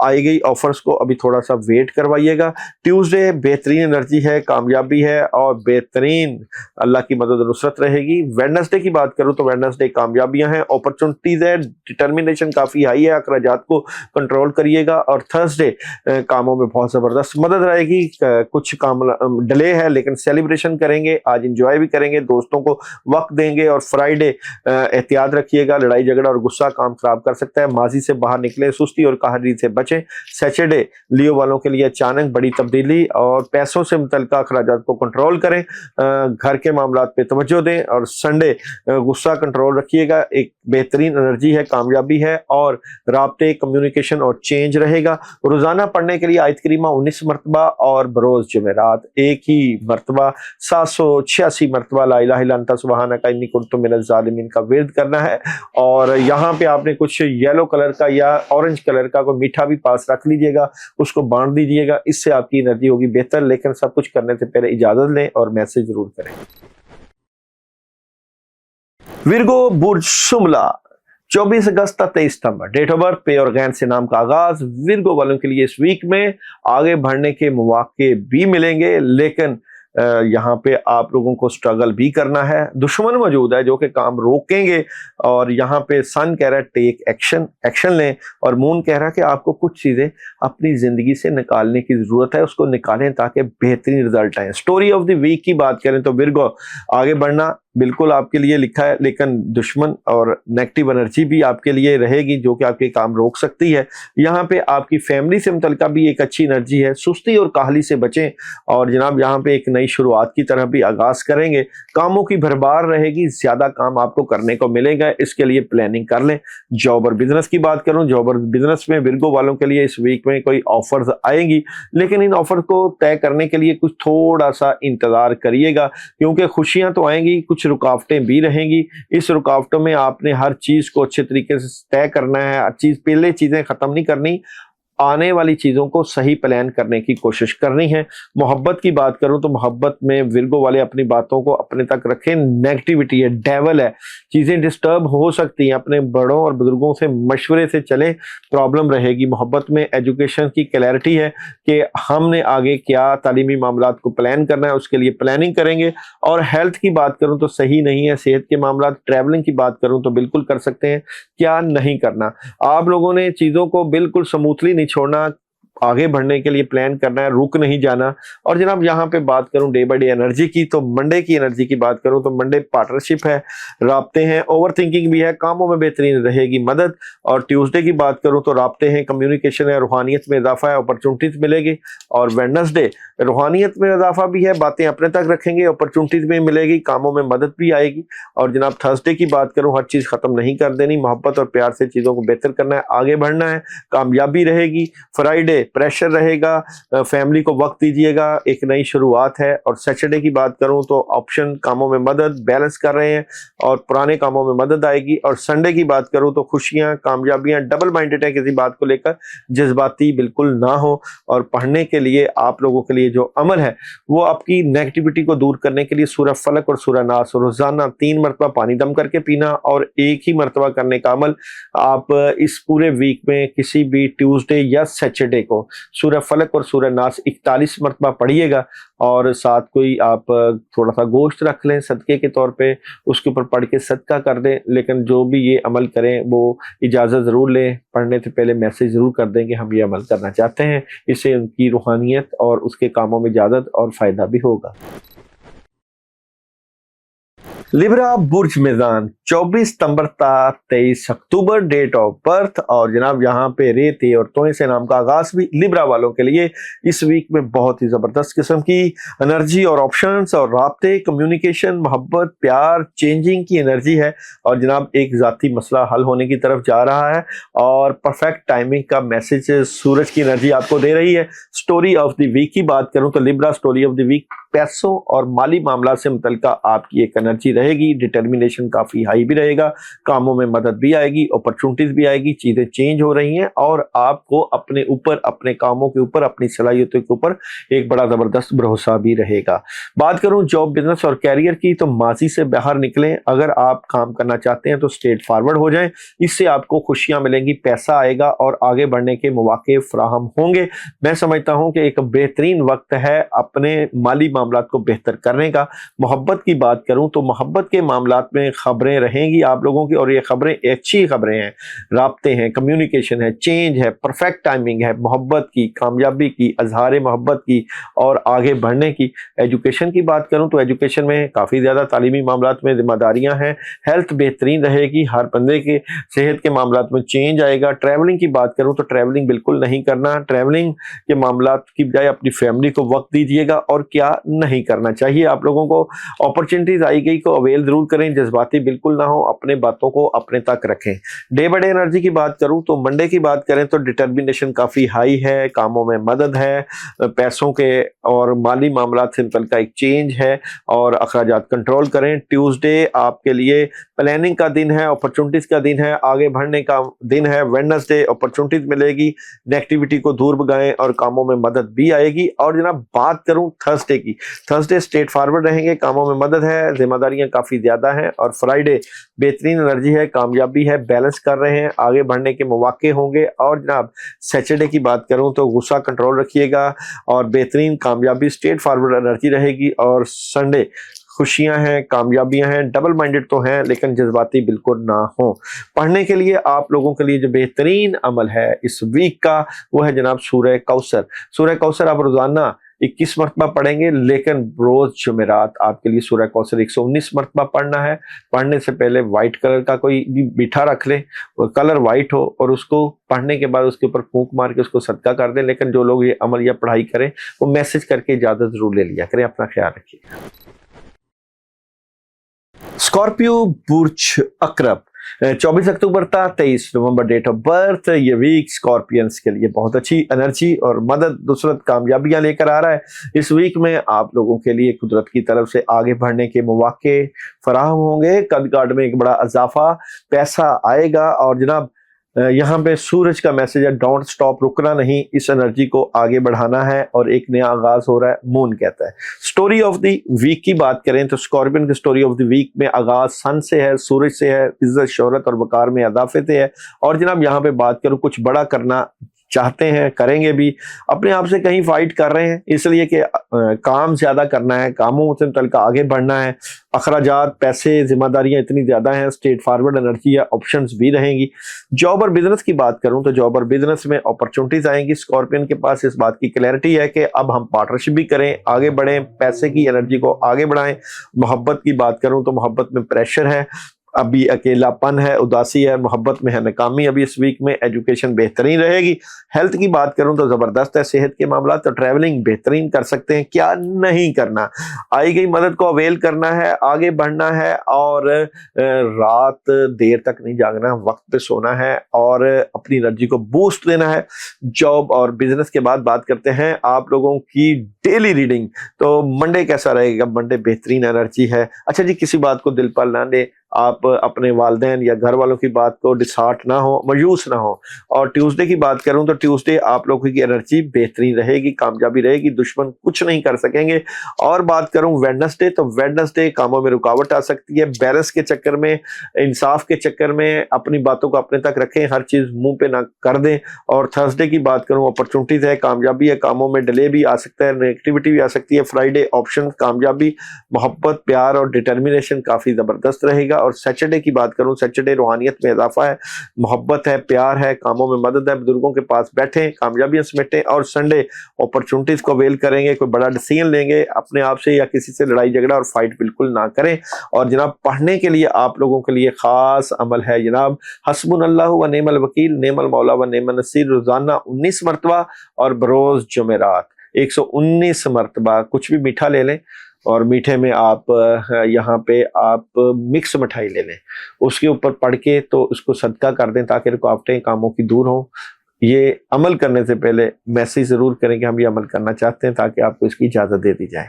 आई गई ऑफर्स को अभी थोड़ा सा वेट करवाइएगा। ट्यूसडे बेहतरीन एनर्जी है, कामयाबी है और बेहतरीन अल्लाह की मदद नुसरत रहेगी। वेडनेसडे की बात करूं तो वेडनेसडे कामयाबियां हैं, अपॉर्चुनिटीज है, डिटर्मिनेशन काफी हाई है, अखराजात को कंट्रोल करिएगा। और थर्सडे कामों में बहुत जबरदस्त मदद रहेगी। कुछ काम डिले है लेकिन सेलिब्रेशन करेंगे, आज इंजॉय भी करेंगे, दोस्तों को वक्त देंगे। और फ्राइडे एहतियात रखिएगा, लड़ाई झगड़ा और गुस्सा काम खराब कर सकता है, माजी से बाहर निकले, सुस्ती और काहली से बचें। सैटरडे लियो वालों के लिए अचानक बड़ी तब्दीली और पैसों से मुतल्लिका अखराजात को कंट्रोल करें, घर के मामलात पे तवज्जो दें। और संडे गुस्सा कंट्रोल रखिएगा, एक बेहतरीन एनर्जी है, कामयाबी है और राब्ते, कम्युनिकेशन और चेंज रहेगा। रोजाना पढ़ने के लिए आयत करीमा 19 मरतबा और बरोज जुमेरात एक ही मरतबा 786 मरतबा ला इलाहा इल्ला अंता सुब्हानका इन्नी कुन्तु मिनज़ ज़ालिमीन का विर्द करना है। और यहाँ पे आपने कुछ येलो कलर का या ऑरेंज कलर का कोई मीठा भी पास रख लीजिएगा, उसको बांट दीजिएगा, इससे आपकी एनर्जी होगी बेहतर। लेकिन सब कुछ करने से पहले इजाजत लें और मैसेज जरूर करें। विर्गो बुर्ज शुमला 24 अगस्त तक 23 सितंबर डेट ऑफ बर्थ, पे और गैन से नाम का आगाज। विर्गो वालों के लिए इस वीक में आगे बढ़ने के मौके भी मिलेंगे, लेकिन यहाँ पे आप लोगों को स्ट्रगल भी करना है, दुश्मन मौजूद है जो कि काम रोकेंगे, और यहाँ पे सन कह रहा है टेक एक्शन लें, और मून कह रहा है कि आपको कुछ चीजें अपनी जिंदगी से निकालने की जरूरत है, उसको निकालें ताकि बेहतरीन रिजल्ट आए। स्टोरी ऑफ द वीक की बात करें तो विर्गो, आगे बढ़ना बिल्कुल आपके लिए लिखा है, लेकिन दुश्मन और नेगेटिव एनर्जी भी आपके लिए रहेगी जो कि आपके काम रोक सकती है। यहाँ पे आपकी फैमिली से मुतल्लिका भी एक अच्छी एनर्जी है, सुस्ती और काहली से बचें, और जनाब यहाँ पे एक नई शुरुआत की तरह भी आगाज करेंगे। कामों की भरमार रहेगी, ज्यादा काम आपको करने को मिलेगा, इसके लिए प्लानिंग कर लें। जॉब और बिजनेस की बात करूं, जॉब और बिजनेस में विर्गो वालों के लिए इस वीक में कोई ऑफर्स आएंगी, लेकिन इन ऑफर को तय करने के लिए कुछ थोड़ा सा इंतजार करिएगा, क्योंकि खुशियां तो आएंगी, कुछ रुकावटें भी रहेंगी। इस रुकावटों में आपने हर चीज को अच्छे तरीके से तय करना है, हर चीज पहले चीजें खत्म नहीं करनी, आने वाली चीजों को सही प्लान करने की कोशिश करनी है। मोहब्बत की बात करूं तो मोहब्बत में विर्गो वाले अपनी बातों को अपने तक रखें, नेगेटिविटी है, डेवल है, चीजें डिस्टर्ब हो सकती हैं, अपने बड़ों और बुजुर्गों से मशवरे से चलें, प्रॉब्लम रहेगी। मोहब्बत में एजुकेशन की क्लैरिटी है कि हमने आगे क्या तालीमी मामलात को प्लान करना है, उसके लिए प्लानिंग करेंगे। और हेल्थ की बात करूं तो सही नहीं है, सेहत के मामला। ट्रैवलिंग की बात करूं तो बिल्कुल कर सकते हैं, क्या नहीं करना। आप लोगों ने चीजों को बिल्कुल स्मूथली नहीं छोड़ना, आगे बढ़ने के लिए प्लान करना है, रुक नहीं जाना। और जनाब यहाँ पे बात करूं डे बाय डे एनर्जी की, तो मंडे की एनर्जी की बात करूं तो मंडे पार्टनरशिप है, राब्ते हैं, ओवर थिंकिंग भी है, कामों में बेहतरीन रहेगी मदद। और ट्यूसडे की बात करूं तो राब्ते हैं, कम्युनिकेशन है, रूहानियत में इजाफा है, अपॉर्चुनिटीज मिलेगी। और वेडनेसडे रूहानियत में इजाफा भी है, बातें अपने तक रखेंगे, अपॉर्चुनिटीज भी मिलेगी, कामों में मदद भी आएगी। और जनाब थर्सडे की बात करूं, हर चीज खत्म नहीं कर देनी, मोहब्बत और प्यार से चीजों को बेहतर करना है, आगे बढ़ना है, कामयाबी रहेगी। फ्राइडे प्रेशर रहेगा, फैमिली को वक्त दीजिएगा, एक नई शुरुआत है। और सैटरडे की बात करूं तो ऑप्शन, कामों में मदद, बैलेंस कर रहे हैं और पुराने कामों में मदद आएगी। और संडे की बात करूं तो खुशियां, कामयाबियां, डबल माइंडेड है, किसी बात को लेकर जज्बाती बिल्कुल ना हो। और पढ़ने के लिए आप लोगों के लिए जो अमल है वो आपकी नेगेटिविटी को दूर करने के लिए सूरह फलक और सूरह नास रोजाना 3 मरतबा पानी दम करके पीना, और एक ही मरतबा करने का अमल आप इस पूरे वीक में किसी भी ट्यूसडे या सैटरडे को सूरह फलक और सूरह नास 41 मरतबा पढ़िएगा। और साथ कोई आप थोड़ा सा गोश्त रख लें सदके के तौर पे, उसके ऊपर पढ़ के सदका कर दें। लेकिन जो भी ये अमल करें वो इजाज़त ज़रूर लें, पढ़ने से पहले मैसेज ज़रूर कर दें कि हम ये अमल करना चाहते हैं, इससे उनकी रूहानियत और उसके कामों में इजाज़त और फ़ायदा भी होगा। लिब्रा बुर्ज मेज़ान 24 सितंबर ता 23 अक्टूबर डेट ऑफ बर्थ। और जनाब यहाँ पे रेते और तोए से नाम का आगाज भी लिब्रा वालों के लिए इस वीक में बहुत ही जबरदस्त किस्म की एनर्जी और ऑप्शंस और राब्ते, कम्युनिकेशन, मोहब्बत, प्यार, चेंजिंग की एनर्जी है। और जनाब एक जाती मसला हल होने की तरफ जा रहा है और परफेक्ट टाइमिंग का मैसेज सूरज की एनर्जी आपको दे रही है। स्टोरी ऑफ द वीक की बात करूं तो Libra story of the week, पैसों और माली मामला से मुतल्लिका आपकी एक एनर्जी रहेगी, डिटर्मिनेशन काफी हाई भी रहेगा, कामों में मदद भी आएगी, अपॉर्चुनिटीज भी आएगी, चीजें चेंज हो रही हैं और आपको अपने ऊपर, अपने कामों के ऊपर, अपनी सलाहियतों के ऊपर एक बड़ा जबरदस्त भरोसा भी रहेगा। बात करूं जॉब, बिजनेस और कैरियर की, तो माजी से बाहर निकलें। अगर आप काम करना चाहते हैं तो स्ट्रेट फॉरवर्ड हो जाएं, इससे आपको खुशियां मिलेंगी, पैसा आएगा और आगे बढ़ने के मौके फराहम होंगे। मैं समझता हूं कि एक बेहतरीन वक्त है अपने माली मामलात को बेहतर करने का। मोहब्बत की बात करूं तो मोहब्बत के मामलात में खबरें रहेंगी आप लोगों की, और ये खबरें अच्छी खबरें हैं, राब्ते हैं, कम्युनिकेशन है, चेंज है, परफेक्ट टाइमिंग है, मोहब्बत की, कामयाबी की, अजहार मोहब्बत की और आगे बढ़ने की। एजुकेशन की बात करूं तो एजुकेशन में काफ़ी ज़्यादा तालीमी मामलात में जिम्मेदारियां हैं, हेल्थ बेहतरीन रहेगी, हर बंदे के सेहत के मामलात में चेंज आएगा। ट्रैवलिंग की बात करूं तो ट्रैवलिंग बिल्कुल नहीं करना, ट्रैवलिंग के मामलात की बजाय अपनी फैमिली को वक्त दीजिएगा। और क्या नहीं करना चाहिए आप लोगों को, अपॉर्चुनिटीज आई गई को अवेल जरूर करें, जज्बाती बिल्कुल ना हो, अपने बातों को अपने तक रखें। डे बाय डे एनर्जी की बात करूं तो मंडे की बात करें तो डिटर्मिनेशन काफी हाई है, कामों में मदद है, पैसों के और माली मामलात से मुतल्लिक एक चेंज है और अखराजात कंट्रोल करें। ट्यूसडे आपके लिए प्लानिंग का दिन है, अपॉर्चुनिटीज का दिन है, आगे बढ़ने का दिन है। वेडनेसडे अपॉर्चुनिटीज मिलेगी, नेगेटिविटी को दूर भगाएं और कामों में मदद भी आएगी। और जनाब बात करूं थर्सडे की, थर्सडे स्ट्रेट फॉरवर्ड रहेंगे, कामों में मदद है, जिम्मेदारियां काफी ज्यादा हैं। और फ्राइडे बेहतरीन एनर्जी है, कामयाबी है, बैलेंस कर रहे हैं, आगे बढ़ने के मौके होंगे। और जनाब सैटरडे की बात करूं तो गुस्सा कंट्रोल रखिएगा और बेहतरीन कामयाबी स्ट्रेट फॉरवर्ड एनर्जी रहेगी। और संडे खुशियां हैं, कामयाबियां हैं, डबल माइंडेड तो हैं लेकिन जज्बाती बिल्कुल ना हो। पढ़ने के लिए आप लोगों के लिए जो बेहतरीन अमल है इस वीक का वो है जनाब सूरह कौसर। सूरह कौसर आप रोजाना 21 मरतबा पढ़ेंगे, लेकिन रोज जुमेरात आपके लिए सूरह कौसर 119 मरतबा पढ़ना है। पढ़ने से पहले व्हाइट कलर का कोई भी मीठा रख लें, कलर व्हाइट हो, और उसको पढ़ने के बाद उसके ऊपर फूंक मार के उसको सदका कर दें। लेकिन जो लोग ये अमल या पढ़ाई करें वो मैसेज करके इजाजत जरूर ले लिया करें। अपना ख्याल रखिए। स्कॉर्पियो बुर्ज अकरब 24 अक्टूबर था 23 नवंबर डेट ऑफ बर्थ। ये वीक स्कॉर्पियंस के लिए बहुत अच्छी एनर्जी और मदद नुसरत कामयाबियां लेकर आ रहा है। इस वीक में आप लोगों के लिए कुदरत की तरफ से आगे बढ़ने के मौके फराहम होंगे। कद काठ में एक बड़ा इजाफा, पैसा आएगा। और जनाब यहाँ पे सूरज का मैसेज है, डोंट स्टॉप, रुकना नहीं, इस एनर्जी को आगे बढ़ाना है और एक नया आगाज हो रहा है। मून कहता है। स्टोरी ऑफ द वीक की बात करें तो स्कॉर्पियन की स्टोरी ऑफ द वीक में आगाज सन से है, सूरज से है, इज्जत शोहरत और वकार में इजाफे से है। और जनाब यहाँ पे बात करूं, कुछ बड़ा करना चाहते हैं, करेंगे भी, अपने आप से कहीं फाइट कर रहे हैं इसलिए कि काम ज्यादा करना है, कामों से मुतल्लिक आगे बढ़ना है। अखराजात, पैसे, जिम्मेदारियां इतनी ज्यादा हैं, स्ट्रेट फॉरवर्ड एनर्जी या ऑप्शंस भी रहेंगी। जॉब और बिजनेस की बात करूं तो जॉब और बिजनेस में अपॉर्चुनिटीज आएंगी। स्कॉर्पियन के पास इस बात की क्लैरिटी है कि अब हम पार्टनरशिप भी करें, आगे बढ़ें, पैसे की एनर्जी को आगे बढ़ाएं। मोहब्बत की बात करूं तो मोहब्बत में प्रेशर है, अभी अकेलापन है, उदासी है, मोहब्बत में है नाकामी। अभी इस वीक में एजुकेशन बेहतरीन रहेगी। हेल्थ की बात करूं तो जबरदस्त है, सेहत के मामला तो ट्रैवलिंग बेहतरीन कर सकते हैं। क्या नहीं करना, आई गई मदद को अवेल करना है, आगे बढ़ना है और रात देर तक नहीं जागना, वक्त पे सोना है और अपनी एनर्जी को बूस्ट देना है। जॉब और बिजनेस के बाद बात करते हैं आप लोगों की डेली रीडिंग। तो मंडे कैसा रहेगा? मंडे बेहतरीन एनर्जी है। अच्छा जी, किसी बात को दिल पर ना ले, आप अपने वालिदैन या घर वालों की बात को डिसहार्ट ना हो, मायूस ना हो। और ट्यूसडे की बात करूं तो ट्यूसडे आप लोगों की एनर्जी बेहतरीन रहेगी, कामयाबी रहेगी, दुश्मन कुछ नहीं कर सकेंगे। और बात करूं वेडनेसडे तो वेडनेसडे कामों में रुकावट आ सकती है। बैलेंस के चक्कर में, इंसाफ के चक्कर में अपनी बातों को अपने तक रखें, हर चीज मुंह पे ना कर दें। और थर्सडे की बात करूं अपॉर्चुनिटीज है, कामयाबी है, कामों में डिले भी आ सकता है, नेगेटिविटी भी आ सकती है। फ्राइडे ऑप्शन, कामयाबी, मोहब्बत, प्यार और डिटर्मिनेशन काफी जबरदस्त रहेगा। और सैटरडे की बात करूं, सैटरडे रूहानियत में इजाफा है, मोहब्बत है, प्यार है, कामों में मदद है, बुजुर्गों के पास बैठें, कामयाबियां समेटें। और संडे अपॉर्चुनिटीज को अवेल करेंगे, कोई बड़ा डिसीजन लेंगे, अपने आप से या किसी से लड़ाई झगड़ा और फाइट बिल्कुल ना करें। और जनाब पढ़ने के लिए आप लोगों के लिए खास अमल है जनाब, हस्बुनल्लाहु व निअमल वकील, निअमल मौला व निअमन नसीर, रोजाना 19 मरतबा और बरोज जुमेरात 119 मरतबा। कुछ भी मीठा ले लें और मीठे में आप यहाँ पे आप मिक्स मिठाई ले लें, उसके ऊपर पढ़ के तो उसको सदका कर दें ताकि रुकावटें कामों की दूर हों। ये अमल करने से पहले मैसेज जरूर करें कि हम ये अमल करना चाहते हैं ताकि आपको इसकी इजाजत दे दी जाए।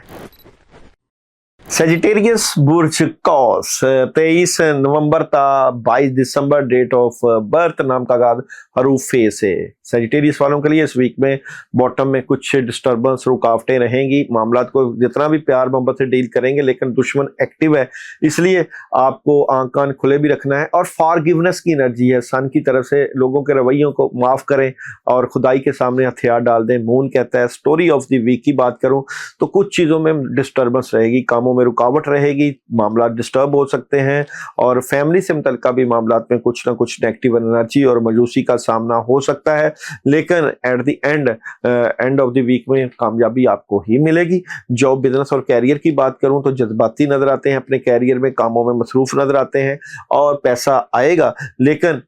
सेजिटेरियस बुर्ज कौस 23 नवंबर था 22 दिसंबर डेट ऑफ बर्थ। नाम का आगाज हरूफ फे से। सेजिटेरियस वालों के लिए इस वीक में बॉटम में कुछ डिस्टर्बेंस, रुकावटें रहेंगी। मामलात को जितना भी प्यार मोहब्बत से डील करेंगे, लेकिन दुश्मन एक्टिव है इसलिए आपको आंख कान खुले भी रखना है। और फॉरगिवनेस की एनर्जी है, सन की तरफ से लोगों के रवैयों को माफ करें और खुदाई के सामने हथियार डाल दें। मून कहता है। स्टोरी ऑफ द वीक की बात करूं तो कुछ चीजों में डिस्टर्बेंस रहेगी, कामों में रुकावट रहेगी, मामला डिस्टर्ब हो सकते हैं और फैमिली से मुतल्लिका भी मामलात में कुछ ना कुछ नेगेटिव एनर्जी और मायूसी का सामना हो सकता है। लेकिन at the end of the week में कामयाबी आपको ही मिलेगी। जॉब, बिजनेस और कैरियर की बात करूं तो जज्बाती नजर आते हैं, अपने कैरियर में कामों में मसरूफ नजर आते हैं और पैसा आएगा, लेकिन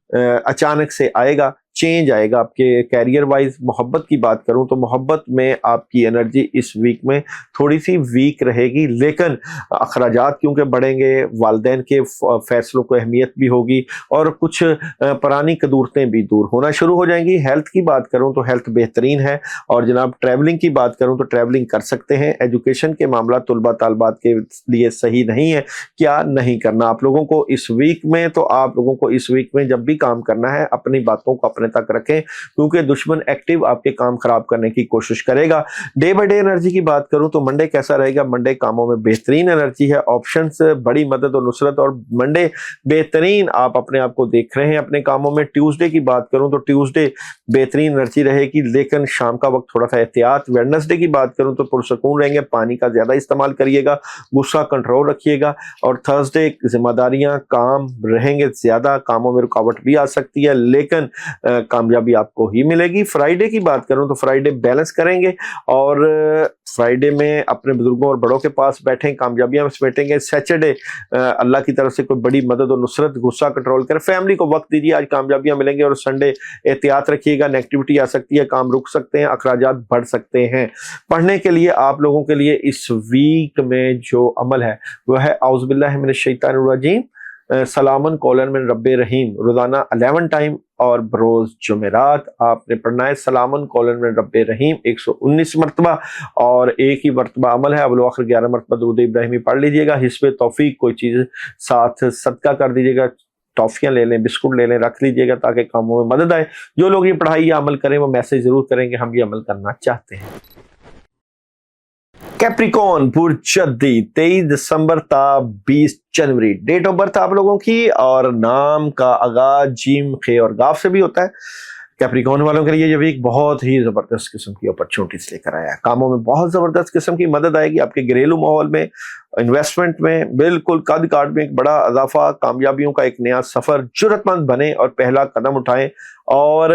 अचानक से आएगा, चेंज आएगा आपके कैरियर वाइज। मोहब्बत की बात करूं तो मोहब्बत में आपकी एनर्जी इस वीक में थोड़ी सी वीक रहेगी, लेकिन अखराजात क्योंकि बढ़ेंगे, वालिदैन के फैसलों को अहमियत भी होगी और कुछ पुरानी कदूरतें भी दूर होना शुरू हो जाएंगी। हेल्थ की बात करूं तो हेल्थ बेहतरीन है। और जनाब ट्रैवलिंग की बात करूं तो ट्रैवलिंग कर सकते हैं। एजुकेशन के मामला तुलबा तालबात के लिए सही नहीं है, क्या नहीं करना आप लोगों को इस वीक में। तो आप लोगों को इस वीक में जब भी काम करना है, अपनी बातों को अपने अपने तक रखें, क्योंकि दुश्मन एक्टिव आपके काम खराब करने की कोशिश करेगा। डे बाय डे एनर्जी की बात करूं तो मंडे कैसा रहेगा? मंडे कामों में बेहतरीन एनर्जी है, ऑप्शंस, बड़ी मदद और नुसरत, और मंडे बेहतरीन आप अपने आप को देख रहे हैं अपने कामों में। ट्यूसडे की बात करूं तो ट्यूसडे बेहतरीन एनर्जी रहेगी, लेकिन शाम का वक्त थोड़ा सा एहतियात। वेडनेसडे की बात करूं तो पुरसकून रहेंगे, पानी का ज्यादा इस्तेमाल करिएगा, गुस्सा कंट्रोल रखिएगा। और थर्सडे जिम्मेदारियां काम रहेंगे ज्यादा, कामों में रुकावट भी आ सकती है, लेकिन कामयाबी आपको ही मिलेगी। फ्राइडे की बात करूं तो फ्राइडे बैलेंस करेंगे और फ्राइडे में अपने बुजुर्गों और बड़ों के पास बैठें, कामयाबियां समेटेंगे। सैटरडे अल्लाह की तरफ से कोई बड़ी मदद और नुसरत, गुस्सा कंट्रोल करें, फैमिली को वक्त दीजिए, आज कामयाबियां मिलेंगी। और संडे एहतियात रखिएगा, नेगेटिविटी आ सकती है, काम रुक सकते हैं, अखराजात बढ़ सकते हैं। पढ़ने के लिए आप लोगों के लिए इस वीक में जो अमल है वह है औज़ुबिल्लाहि मिनश शैतानिर रजीम, सलामन कौलन मिन रब्बिर रहीम, रोजाना 11 टाइम और बरोज जुमेरात आपने पढ़ना है सलामन कौलन मिन रब्बिर रहीम 119 मरतबा, और एक ही मरतबा अमल है, अव्वल आखिर 11 मरतबा दुरूद इब्राहिमी पढ़ लीजिएगा। हिस्बे तौफीक कोई चीज साथ सदका कर दीजिएगा, टॉफियां ले लें, बिस्कुट ले लें, रख लीजिएगा ताकि कामों में मदद आए। जो लोग ये पढ़ाई या अमल करें वो मैसेज जरूर करेंगे हम ये अमल करना चाहते हैं। कैप्रिकॉन बुर्जदी 23 दिसंबर था 20 जनवरी डेट ऑफ बर्थ आप लोगों की, और नाम का आगाज जीम खे और गाफ से भी होता है। कैप्रिकॉन वालों के लिए ये वीक बहुत ही जबरदस्त किस्म की अपॉर्चुनिटीज लेकर आया है, कामों में बहुत जबरदस्त किस्म की मदद आएगी, आपके घरेलू माहौल में, इन्वेस्टमेंट में बिल्कुल कद काट में एक बड़ा इजाफा, कामयाबियों का एक नया सफर। जुर्रतमंद बने और पहला कदम उठाएं, और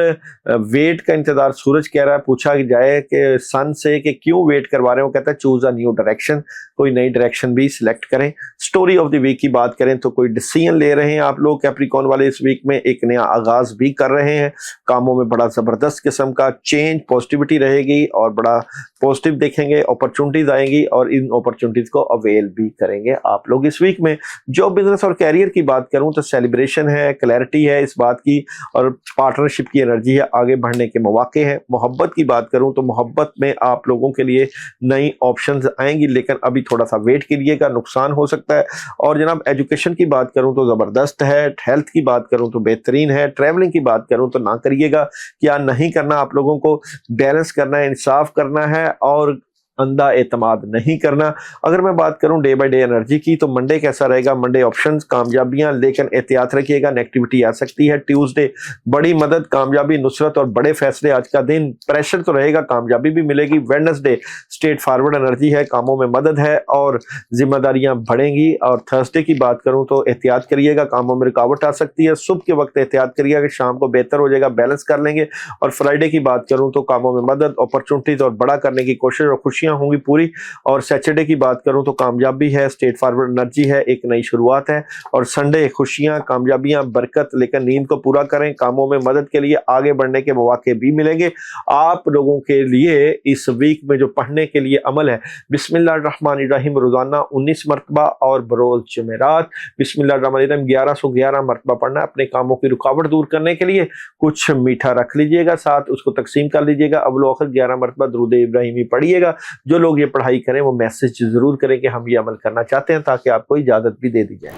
वेट का इंतजार सूरज कह रहा है। पूछा जाए कि सन से कि क्यों वेट करवा रहे हो, कहता है चूज अ न्यू डायरेक्शन, कोई नई डायरेक्शन भी सिलेक्ट करें। स्टोरी ऑफ द वीक की बात करें तो कोई डिसीजन ले रहे हैं आप लोग कैप्रिकॉन वाले इस वीक में, एक नया आगाज भी कर रहे हैं, कामों में बड़ा जबरदस्त किस्म का चेंज, पॉजिटिविटी रहेगी और बड़ा पॉजिटिव देखेंगे, अपॉर्चुनिटीज आएंगी और इन अपॉर्चुनिटीज को अवेल भी करेंगे आप लोग इस वीक में। जॉब, बिजनेस और कैरियर की बात करूं तो सेलिब्रेशन है, क्लैरिटी है इस बात की, और पार्टनरशिप की एनर्जी है, आगे बढ़ने के मौके हैं। मोहब्बत की बात करूं तो मोहब्बत में आप लोगों के लिए नई ऑप्शंस आएंगी, लेकिन अभी थोड़ा सा वेट कीजिएगा, नुकसान हो सकता है। और जनाब एजुकेशन की बात करूं तो जबरदस्त है, हेल्थ की बात करूं तो बेहतरीन है, ट्रैवलिंग की बात करूं तो ना करिएगा, क्या नहीं करना, आप लोगों को बैलेंस करना है, इंसाफ करना है और अंधा एतमाद नहीं करना। अगर मैं बात करूं डे बाय डे एनर्जी की तो मंडे कैसा रहेगा? मंडे ऑप्शंस, कामयाबियां, लेकिन एहतियात रखिएगा, नेगेटिविटी आ सकती है। ट्यूसडे बड़ी मदद, कामयाबी, नुसरत और बड़े फैसले, आज का दिन प्रेशर तो रहेगा, कामयाबी भी मिलेगी। वेडनेसडे स्ट्रेट फॉरवर्ड एनर्जी है, कामों में मदद है और जिम्मेदारियां बढ़ेंगी। और थर्सडे की बात करूं तो एहतियात करिएगा, कामों में रुकावट आ सकती है, सुबह के वक्त एहतियात करिएगा कि शाम को बेहतर हो जाएगा, बैलेंस कर लेंगे। और फ्राइडे की बात करूं तो कामों में मदद, अपॉर्चुनिटीज और बड़ा करने की कोशिश और खुशी होंगी पूरी। और सैटरडे की बात करूं तो कामयाबी है, स्ट्रेट फॉरवर्ड एनर्जी है, एक नई शुरुआत है। और संडे खुशियां, कामयाबियां, बरकत, लेकिन नींद को पूरा करें, कामों में मदद के लिए आगे बढ़ने के मौके भी मिलेंगे आप लोगों के लिए। इस वीक में जो पढ़ने के लिए अमल है, बिस्मिल्लाहिर्रहमानिर्रहीम रोजाना 19 मरतबा और बरोज जुमेरात बिस्मिल्लाहिर्रहमानिर्रहीम 1111 मरतबा पढ़ना। अपने कामों की रुकावट दूर करने के लिए कुछ मीठा रख लीजिएगा, साथ उसको तकसीम कर लीजिएगा। अव्वल आखिर 11 मरतबा दुरूद इब्राहिमी पढ़िएगा। जो लोग ये पढ़ाई करें वो मैसेज जरूर करें कि हम ये अमल करना चाहते हैं, ताकि आपको इजाजत भी दे दी जाए।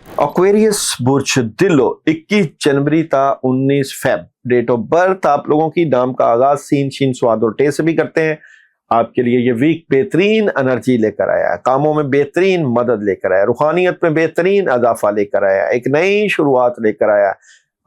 एक्वेरियस बुर्ज दिलो 21 जनवरी था 19 फेब डेट ऑफ बर्थ आप लोगों की। नाम का आगाज सीन शीन स्वाद और टे से भी करते हैं। आपके लिए ये वीक बेहतरीन एनर्जी लेकर आया, कामों में बेहतरीन मदद लेकर आया, रूहानियत में बेहतरीन इजाफा लेकर आया, एक नई शुरुआत लेकर आया।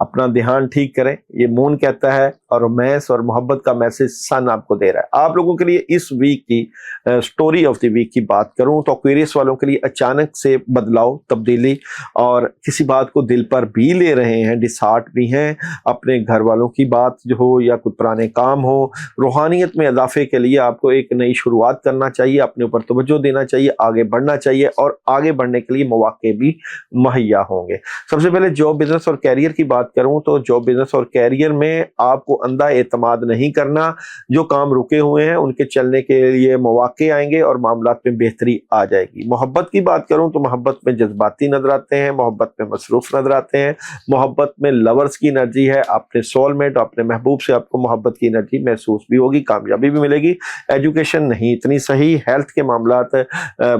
अपना ध्यान ठीक करें, ये मून कहता है, और रोमांस और मोहब्बत का मैसेज सन आपको दे रहा है। आप लोगों के लिए इस वीक की स्टोरी ऑफ द वीक की बात करूं तो एक्वेरियस वालों के लिए अचानक से बदलाव, तब्दीली और किसी बात को दिल पर भी ले रहे हैं, डिसहार्ट भी हैं, अपने घर वालों की बात जो हो या कोई पुराने काम हो। रूहानियत में इजाफे के लिए आपको एक नई शुरुआत करना चाहिए, अपने ऊपर तवज्जो देना चाहिए, आगे बढ़ना चाहिए, और आगे बढ़ने के लिए मौके भी मुहैया होंगे। सबसे पहले जॉब, बिजनेस और कैरियर की बात करूं तो जॉब, बिजनेस और कैरियर में आपको को अंधा एतमाद नहीं करना, जो काम रुके हुए हैं उनके चलने के लिए मौके आएंगे और मामलात में बेहतरी आ जाएगी। मोहब्बत की बात करूं तो मोहब्बत में जज्बाती नजर आते हैं, मोहब्बत में मसरूफ नजर आते हैं, मोहब्बत में लवर्स की एनर्जी है, अपने सोलमेट अपने महबूब से आपको मोहब्बत की एनर्जी महसूस भी होगी, कामयाबी भी मिलेगी। एजुकेशन नहीं इतनी सही, हेल्थ के मामलात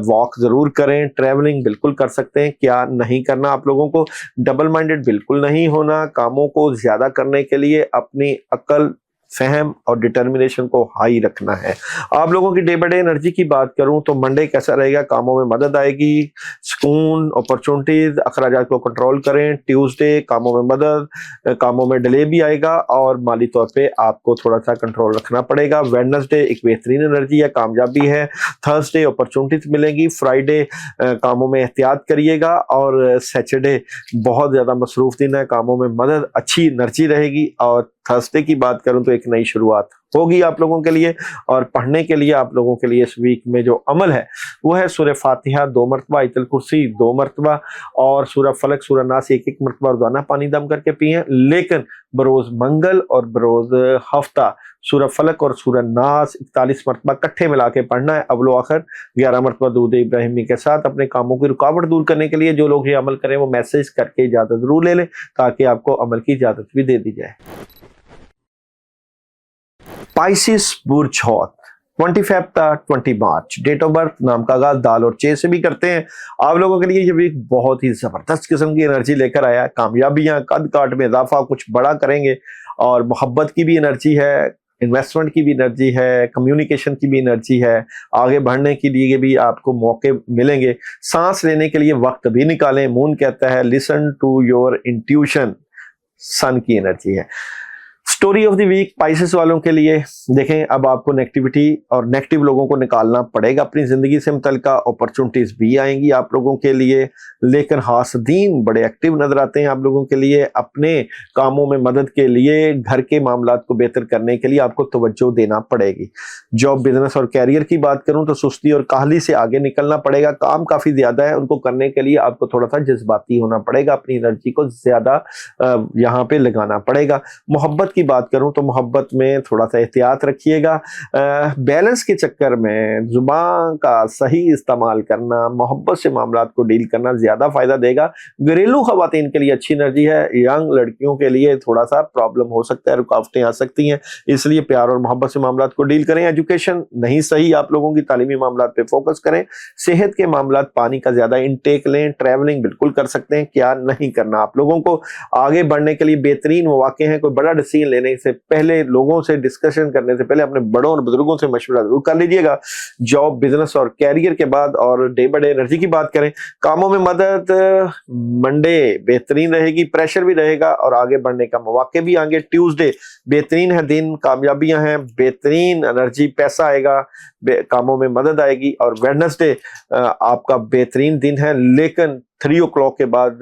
वॉक जरूर करें, ट्रैवलिंग बिल्कुल कर सकते हैं। क्या नहीं करना आप लोगों को, डबल माइंडेड बिल्कुल नहीं होना, कामों को ज्यादा करने के लिए अपनी अक्ल, फहम और डिटर्मिनेशन को हाई रखना है। आप लोगों की डे बाय डे एनर्जी की बात करूं तो मंडे कैसा रहेगा, कामों में मदद आएगी, सुकून, अपॉर्चुनिटीज, अखराजात को कंट्रोल करें। ट्यूसडे कामों में मदद, कामों में डिले भी आएगा और माली तौर पे आपको थोड़ा सा कंट्रोल रखना पड़ेगा। वेडनेसडे एक बेहतरीन एनर्जी है, कामयाबी है। थर्सडे अपॉर्चुनिटीज मिलेंगी। फ्राइडे कामों में एहतियात करिएगा और सैटरडे बहुत ज्यादा मसरूफ दिन है, कामों में मदद, अच्छी एनर्जी रहेगी। और थर्सडे की बात करूं तो एक नई शुरुआत होगी आप लोगों के लिए। और पढ़ने के लिए आप लोगों के लिए इस वीक में जो अमल है वो है सूरह फातिहा 2 मरतबा, आयतुल कुर्सी 2 मरतबा और सूरह फलक सूरह नास 1-1 मरतबा रोजाना पानी दम करके पिए। लेकिन बरोज मंगल और बरोज हफ्ता सूरह फलक और सूरह नास 41 मरतबा इकट्ठे मिला के पढ़ना है। अवलो आखिर 11 मरतबा दूध इब्राहिमी के साथ। अपने कामों की रुकावट दूर करने के लिए जो लोग ये अमल करें वो मैसेज करके इजाजत जरूर ले लें ताकि आपको अमल की इजाजत भी दे दी जाए। पाइसिस बुर्ज हौत 25 था 20 मार्च, डेट ऑफ बर्थ, नाम का आगाज दाल और चे से भी करते हैं। आप लोगों के लिए ये वीक बहुत ही जबरदस्त किस्म की एनर्जी लेकर आया। कामयाबियां, कद काट में इजाफा, कुछ बड़ा करेंगे और मोहब्बत की भी एनर्जी है, इन्वेस्टमेंट की भी एनर्जी है, कम्युनिकेशन की भी एनर्जी है। आगे बढ़ने के लिए भी आपको मौके मिलेंगे। सांस लेने के लिए वक्त भी निकालें। मून कहता है listen to your intuition, sun की एनर्जी है। Story of the week Pisces वालों के लिए देखें, अब आपको नेगेटिविटी और नेगेटिव लोगों को निकालना पड़ेगा अपनी जिंदगी से मुतल्लिका। अपॉर्चुनिटीज भी आएंगी आप लोगों के लिए, लेकिन हासदीन बड़े एक्टिव नजर आते हैं आप लोगों के लिए। अपने कामों में मदद के लिए, घर के मामलात को बेहतर करने के लिए आपको तवज्जो देना पड़ेगी। जॉब, बिजनेस और कैरियर की बात करूं तो सुस्ती और काहली से आगे निकलना पड़ेगा। काम काफी ज्यादा है, उनको करने के लिए आपको थोड़ा सा जज्बाती होना पड़ेगा, अपनी एनर्जी को ज्यादा यहाँ पे लगाना पड़ेगा। मोहब्बत की बात करूं तो मोहब्बत में थोड़ा सा एहतियात रखिएगा। बैलेंस के चक्कर में जुबान का सही इस्तेमाल करना, मोहब्बत से मामलात को डील करना ज्यादा फायदा देगा। घरेलू खवातीन के लिए अच्छी एनर्जी है। यंग लड़कियों के लिए थोड़ा सा प्रॉब्लम हो सकता है, रुकावटें आ सकती हैं, इसलिए प्यार और मोहब्बत से मामलात को डील करें। एजुकेशन नहीं सही, आप लोगों की तालीमी मामलात पे फोकस करें। सेहत के मामलात, पानी का ज्यादा इंटेक लें। ट्रैवलिंग बिल्कुल कर सकते हैं। क्या नहीं करना, आप लोगों को आगे बढ़ने के लिए बेहतरीन मौके हैं। कोई बड़ा डिसीजन लेने से पहले, लोगों से डिस्कशन करने से पहले अपने बड़ों और बुजुर्गों से मशवरा जरूर कर लीजिएगा। जॉब, बिजनेस और कैरियर के बाद और डे बाय डे एनर्जी की बात करें, कामों में मदद, मंडे बेहतरीन रहेगी, प्रेशर भी रहेगा और आगे बढ़ने का मौके भी आएंगे। ट्यूसडे बेहतरीन है दिन, कामयाबियां हैं, बेहतरीन एनर्जी, पैसा आएगा, कामों में मदद आएगी। और वेडनेसडे आपका बेहतरीन दिन है, लेकिन 3 o'clock के बाद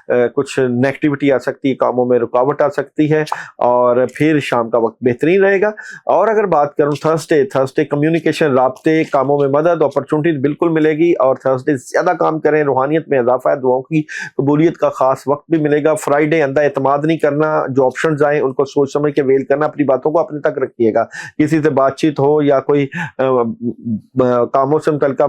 कुछ नेगेटिविटी आ सकती है, कामों में रुकावट आ सकती है और फिर शाम का वक्त बेहतरीन रहेगा। और अगर बात करूं थर्सडे कम्युनिकेशन, राब्ते, कामों में मदद, अपॉर्चुनिटीज बिल्कुल मिलेगी और थर्सडे ज्यादा काम करें, रूहानियत में इजाफा है, दुआओं की कबूलियत का खास वक्त भी मिलेगा। फ्राइडे अंधा एतमाद नहीं करना, जो ऑप्शंस आए उनको सोच समझ के वेल करना, अपनी बातों को अपने तक रखिएगा। किसी से बातचीत हो या कोई कामों से मुतल्लिका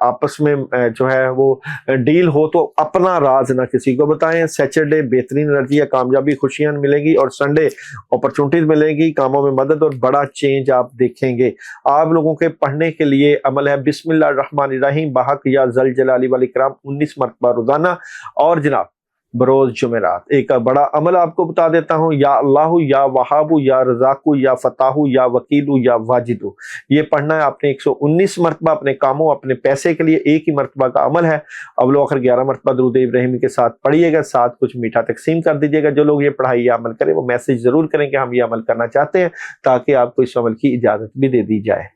आपस में जो है वो डील हो तो अपना राज ना किसी को बताएं। सैटरडे बेहतरीन एनर्जी है, कामयाबी, खुशियां मिलेगी और संडे अपॉर्चुनिटीज मिलेगी, कामों में मदद और बड़ा चेंज आप देखेंगे। आप लोगों के पढ़ने के लिए अमल है बिस्मिल्लाहिर्रहमानिर्रहीम बहक या जल जलाली वाल इकराम 19 मरतबा रोजाना। और जनाब बरोज जुमेरात एक बड़ा अमल आपको बता देता हूं, या अल्लाहु या वहाबु या रज़ाकु या फताहु या वकीलु या वाजिदु, ये पढ़ना है आपने 119 मरतबा। अपने कामों, अपने पैसे के लिए एक ही मरतबा का अमल है। अवलो आखिर 11 मरतबा दुरूद इब्राहिमी के साथ पढ़िएगा, साथ कुछ मीठा तकसीम कर दीजिएगा। जो लोग ये पढ़ाई या अमल करें वो मैसेज जरूर करें कि हम ये अमल करना चाहते हैं ताकि आपको इस अमल की इजाजत भी दे दी जाए।